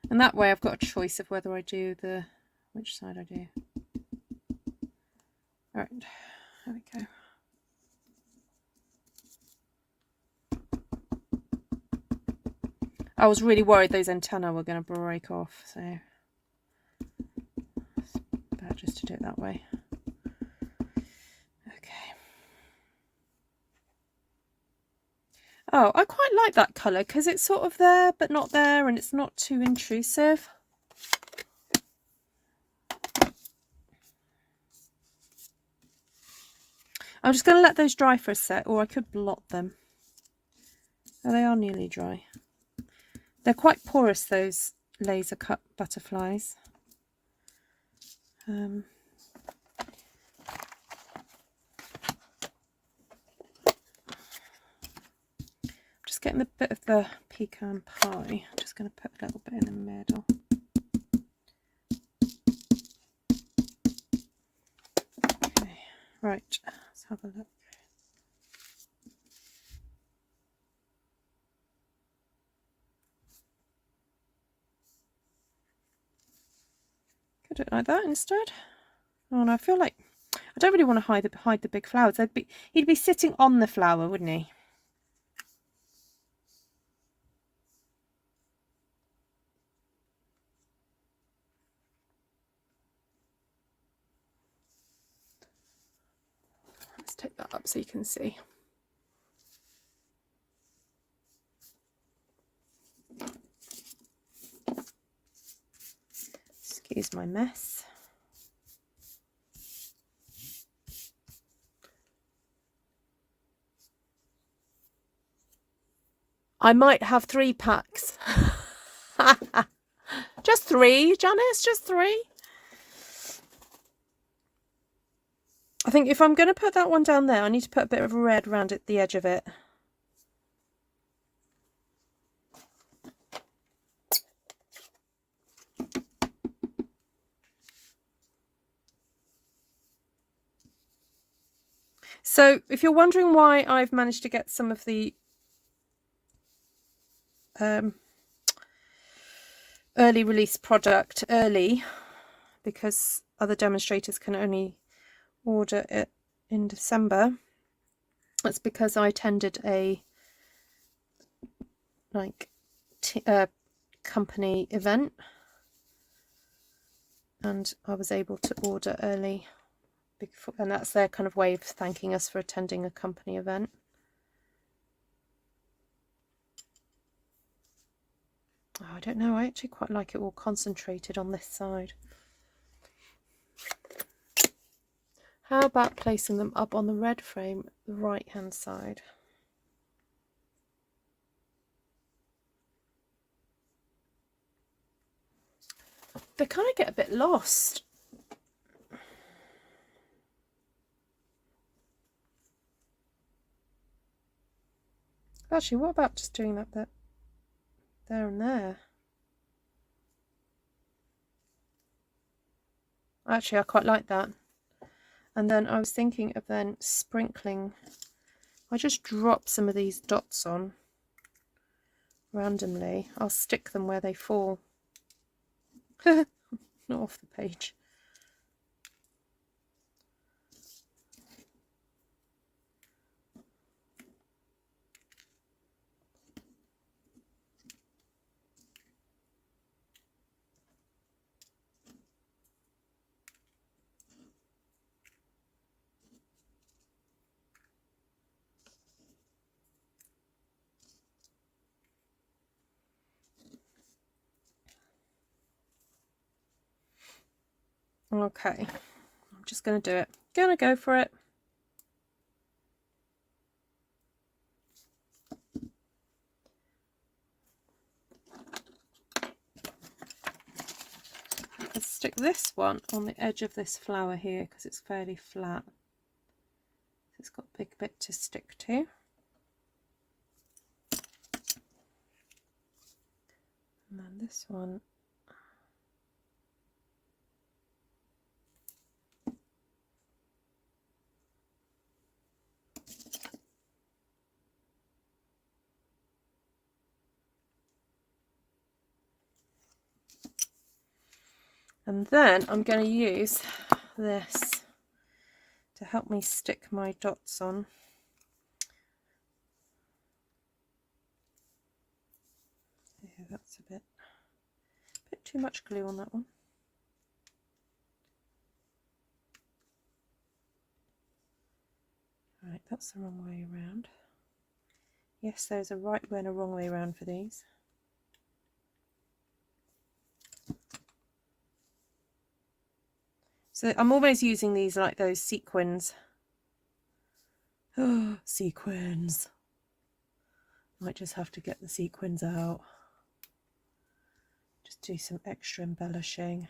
And that way I've got a choice of whether I do the, which side I do. All right, there we go. I was really worried those antennae were going to break off, so it's better just to do it that way. Okay. Oh, I quite like that colour because it's sort of there but not there, and it's not too intrusive. I'm just going to let those dry for a sec, or I could blot them. Oh, they are nearly dry. They're quite porous, those laser cut butterflies. Just getting a bit of the pecan pie. I'm just going to put a little bit in the middle. Okay, right, let's have a look. Could do it like that instead. Oh no, I feel like I don't really want to hide the big flowers. He'd be sitting on the flower, wouldn't he? Let's take that up so you can see. Excuse my mess. I might have 3 packs. Just 3, Janice, just 3. I think if I'm going to put that one down there, I need to put a bit of red around at the edge of it. So if you're wondering why I've managed to get some of the early release product early, because other demonstrators can only order it in December, that's because I attended a company event and I was able to order early before, and that's their kind of way of thanking us for attending a company event. Oh, I don't know, I actually quite like it all concentrated on this side. How about placing them up on the red frame, the right hand side? They kind of get a bit lost. Actually, what about just doing that bit there and there? Actually, I quite like that. And then I was thinking of then sprinkling. I just drop some of these dots on randomly. I'll stick them where they fall. Not off the page. Okay, I'm just going to do it. Gonna go for it. Let's stick this one on the edge of this flower here because it's fairly flat. It's got a big bit to stick to. And then this one. And then I'm going to use this to help me stick my dots on. Yeah, that's a bit too much glue on that one. Right, that's the wrong way around. Yes, there's a right way and a wrong way around for these. So I'm always using these like those sequins. Oh, sequins. Might just have to get the sequins out. do some extra embellishing.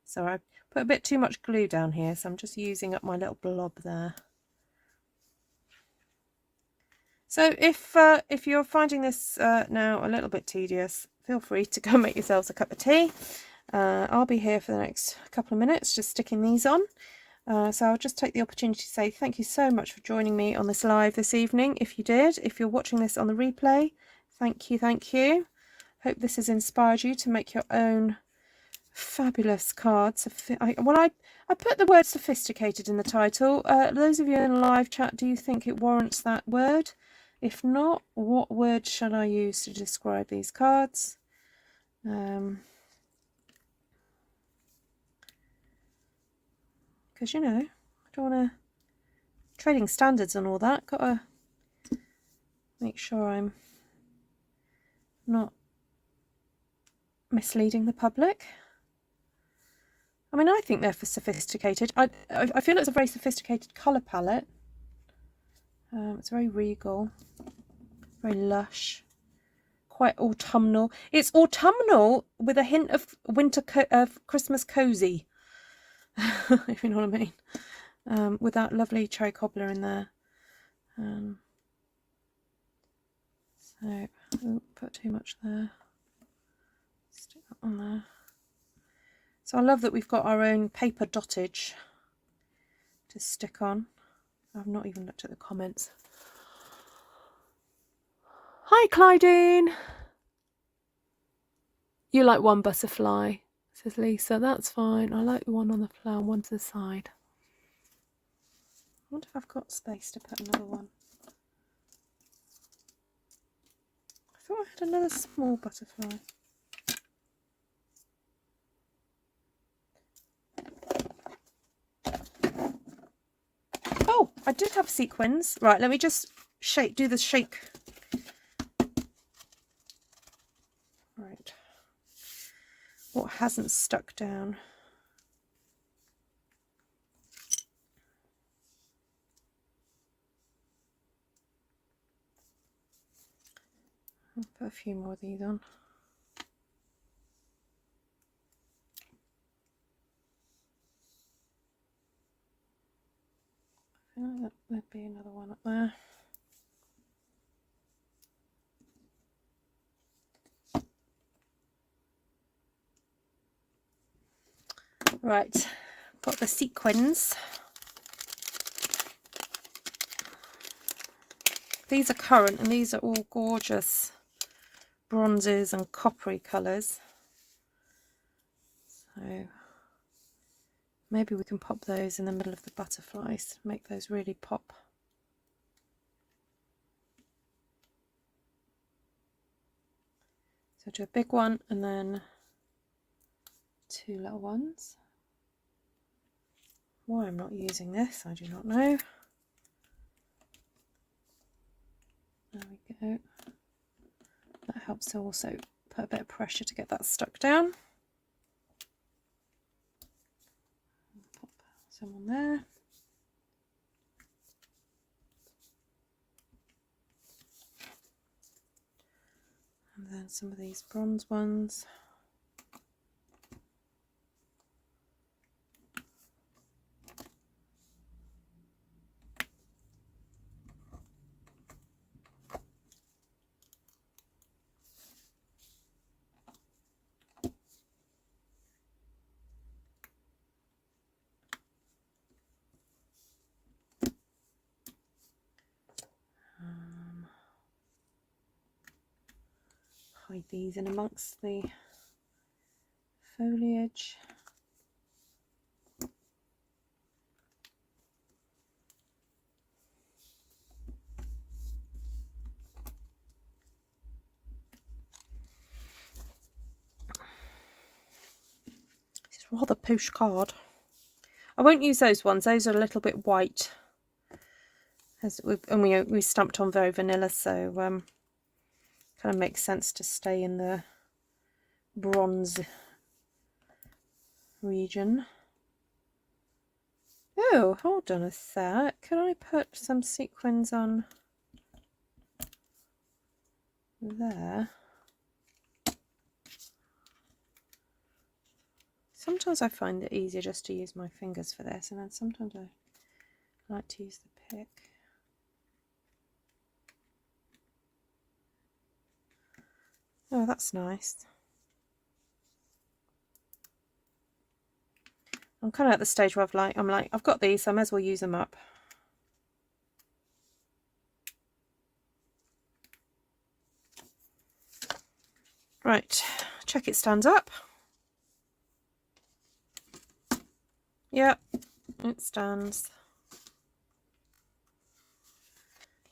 So I put a bit too much glue down here, so I'm just using up my little blob there. So if you're finding this now a little bit tedious, feel free to go make yourselves a cup of tea. I'll be here for the next couple of minutes just sticking these on. So I'll just take the opportunity to say thank you so much for joining me on this live this evening. If you did, if you're watching this on the replay, thank you, thank you. Hope this has inspired you to make your own fabulous cards. I put the word sophisticated in the title. Those of you in the live chat, do you think it warrants that word? If not, what word shall I use to describe these cards? Because, you know, I don't want to... Trading standards and all that. Got to make sure I'm not misleading the public. I mean, I think they're for sophisticated. I feel it's a very sophisticated colour palette. It's very regal, very lush, quite autumnal. It's autumnal with a hint of Christmas cozy, if you know what I mean. With that lovely cherry cobbler in there. So, put too much there. Stick that on there. So I love that we've got our own paper dottage to stick on. I've not even looked at the comments. Hi, Clydeen. You like one butterfly, says Lisa. That's fine. I like the one on the flower, one to the side. I wonder if I've got space to put another one. I thought I had another small butterfly. Oh, I did have sequins. Right, let me just do the shake. Right. What hasn't stuck down? I'll put a few more of these on. I feel like there'd be another one up there. Right, got the sequins. These are currant and these are all gorgeous bronzes and coppery colours. So maybe we can pop those in the middle of the butterflies, make those really pop. So do a big one and then two little ones. Why I'm not using this, I do not know. There we go. That helps to also put a bit of pressure to get that stuck down. Pop some on there. And then some of these bronze ones. Hide these in amongst the foliage. It's a rather posh card. I won't use those ones, those are a little bit white. And we stamped on very vanilla, so kind of makes sense to stay in the bronze region. Oh, hold on a sec. Can I put some sequins on there? Sometimes I find it easier just to use my fingers for this, and then sometimes I like to use the pick. Oh, that's nice. I'm kind of at the stage where I'm like, I've got these, so I may as well use them up. Right, check it stands up. Yep, it stands.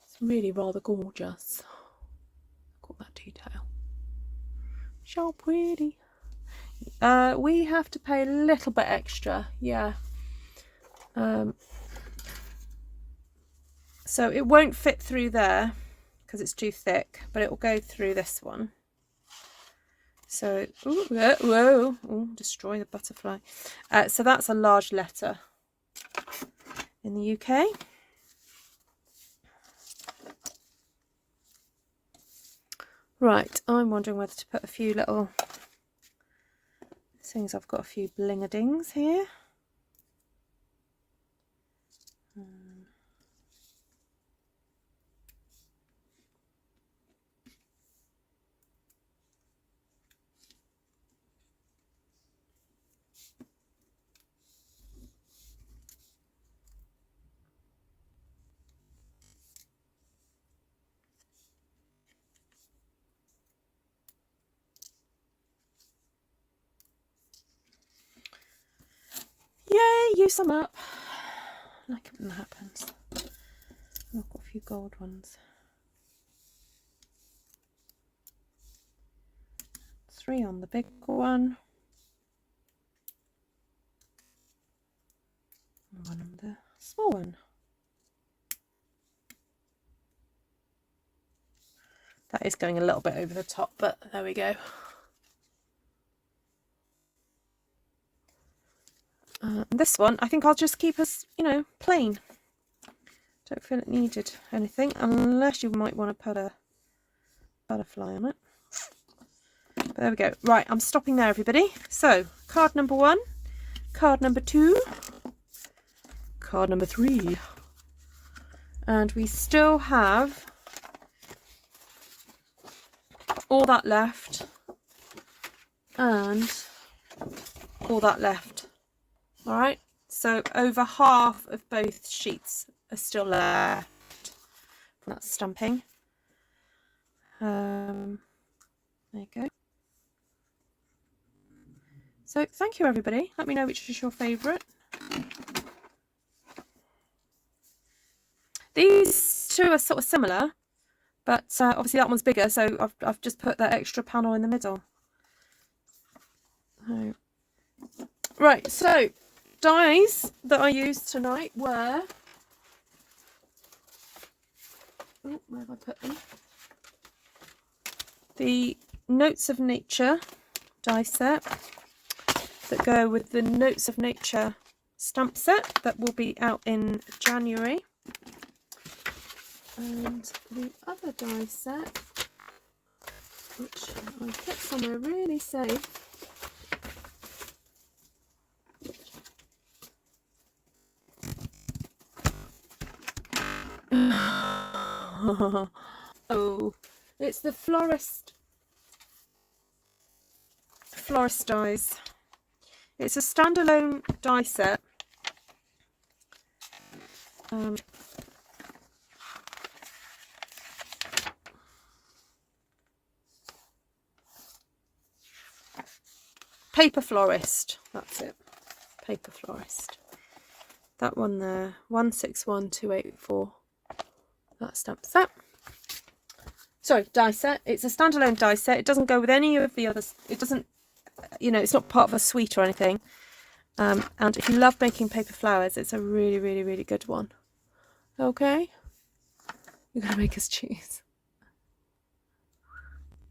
It's really rather gorgeous. Look at that detail. So pretty. We have to pay a little bit extra, yeah. So it won't fit through there because it's too thick, but it will go through this one. So, ooh, whoa, ooh, destroy the butterfly. So that's a large letter in the UK. Right, I'm wondering whether to put a few little things. I've got a few bling-a-dings here. Yay, use some up. I like it when that happens. I've got a few gold ones. 3 on the big one. And 1 on the small one. That is going a little bit over the top, but there we go. This one, I think I'll just keep as, you know, plain. Don't feel it needed anything, unless you might want to put a butterfly on it. But there we go. Right, I'm stopping there, everybody. So, card number 1, card number 2, card number 3. And we still have all that left and all that left. All right, so over half of both sheets are still left from that stamping. There you go. So thank you, everybody. Let me know which is your favourite. These two are sort of similar, but obviously that one's bigger, so I've just put that extra panel in the middle. Right, so dies that I used tonight were, oh, where have I put them? The Notes of Nature die set that go with the Notes of Nature stamp set that will be out in January. And the other die set, which I put somewhere really safe, oh, it's the Florist dies. It's a standalone die set. Paper Florist, that's it. Paper Florist. That one there, 161284. That stamp set. Sorry, die set. It's a standalone die set. It doesn't go with any of the others. It doesn't, you know, it's not part of a suite or anything. And if you love making paper flowers, it's a really, really, really good one. Okay? You're going to make us choose.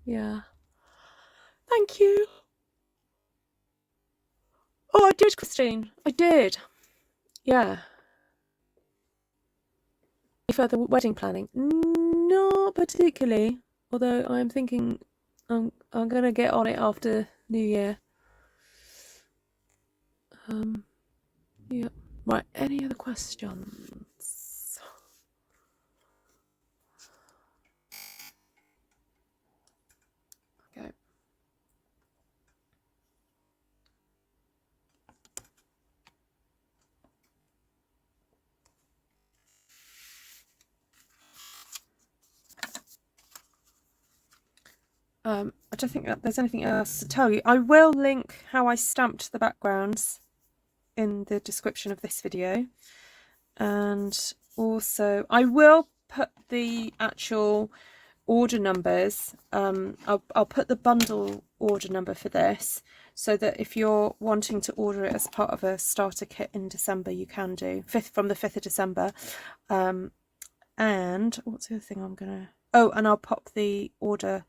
Yeah. Thank you. Oh, I did, Christine. I did. Yeah. Any further wedding planning? Not particularly. Although I'm thinking I'm going to get on it after New Year. Yeah. Right, any other questions? Okay. I don't think that there's anything else to tell you. I will link how I stamped the backgrounds in the description of this video, and also I will put the actual order numbers. I'll put the bundle order number for this, so that if you're wanting to order it as part of a starter kit in December, you can do from the 5th of December. And what's the other thing I'm gonna, oh, and I'll pop the order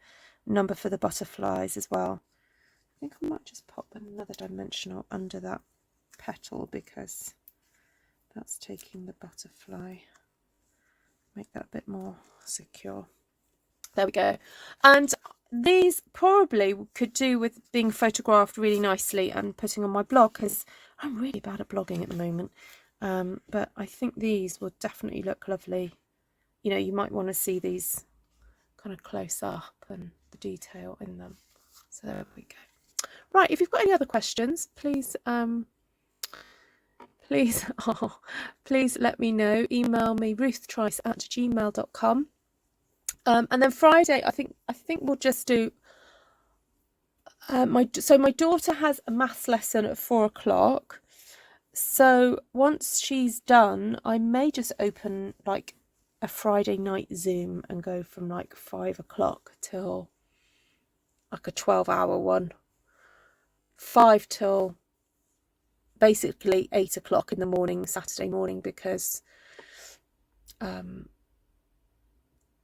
number for the butterflies as well. I think I might just pop another dimensional under that petal, because that's taking the butterfly, make that a bit more secure. There we go. And these probably could do with being photographed really nicely and putting on my blog, because I'm really bad at blogging at the moment. But I think these will definitely look lovely. You know, you might want to see these kind of close up and the detail in them. So there we go. Right, if you've got any other questions, please please let me know. Email me ruthtrice@gmail.com. And then Friday, I think we'll just do my daughter has a maths lesson at 4 o'clock. So once she's done, I may just open like a Friday night Zoom and go from like 5 o'clock till like a 12-hour one. 5 till basically 8 o'clock in the morning, Saturday morning, because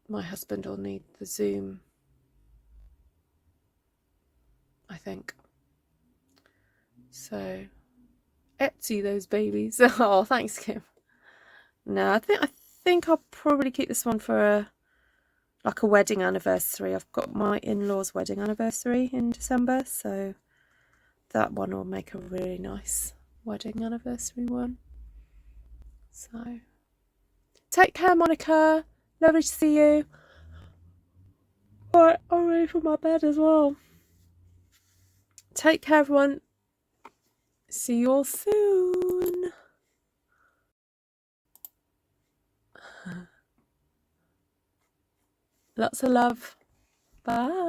my husband will need the Zoom, I think. So, Etsy those babies. Oh, thanks, Kim. No, I think I'll probably keep this one for like a wedding anniversary. I've got my in-laws' wedding anniversary in December, so that one will make a really nice wedding anniversary one. So, take care, Monica. Lovely to see you. Alright, I'm ready for my bed as well. Take care, everyone. See you all soon. Lots of love. Bye.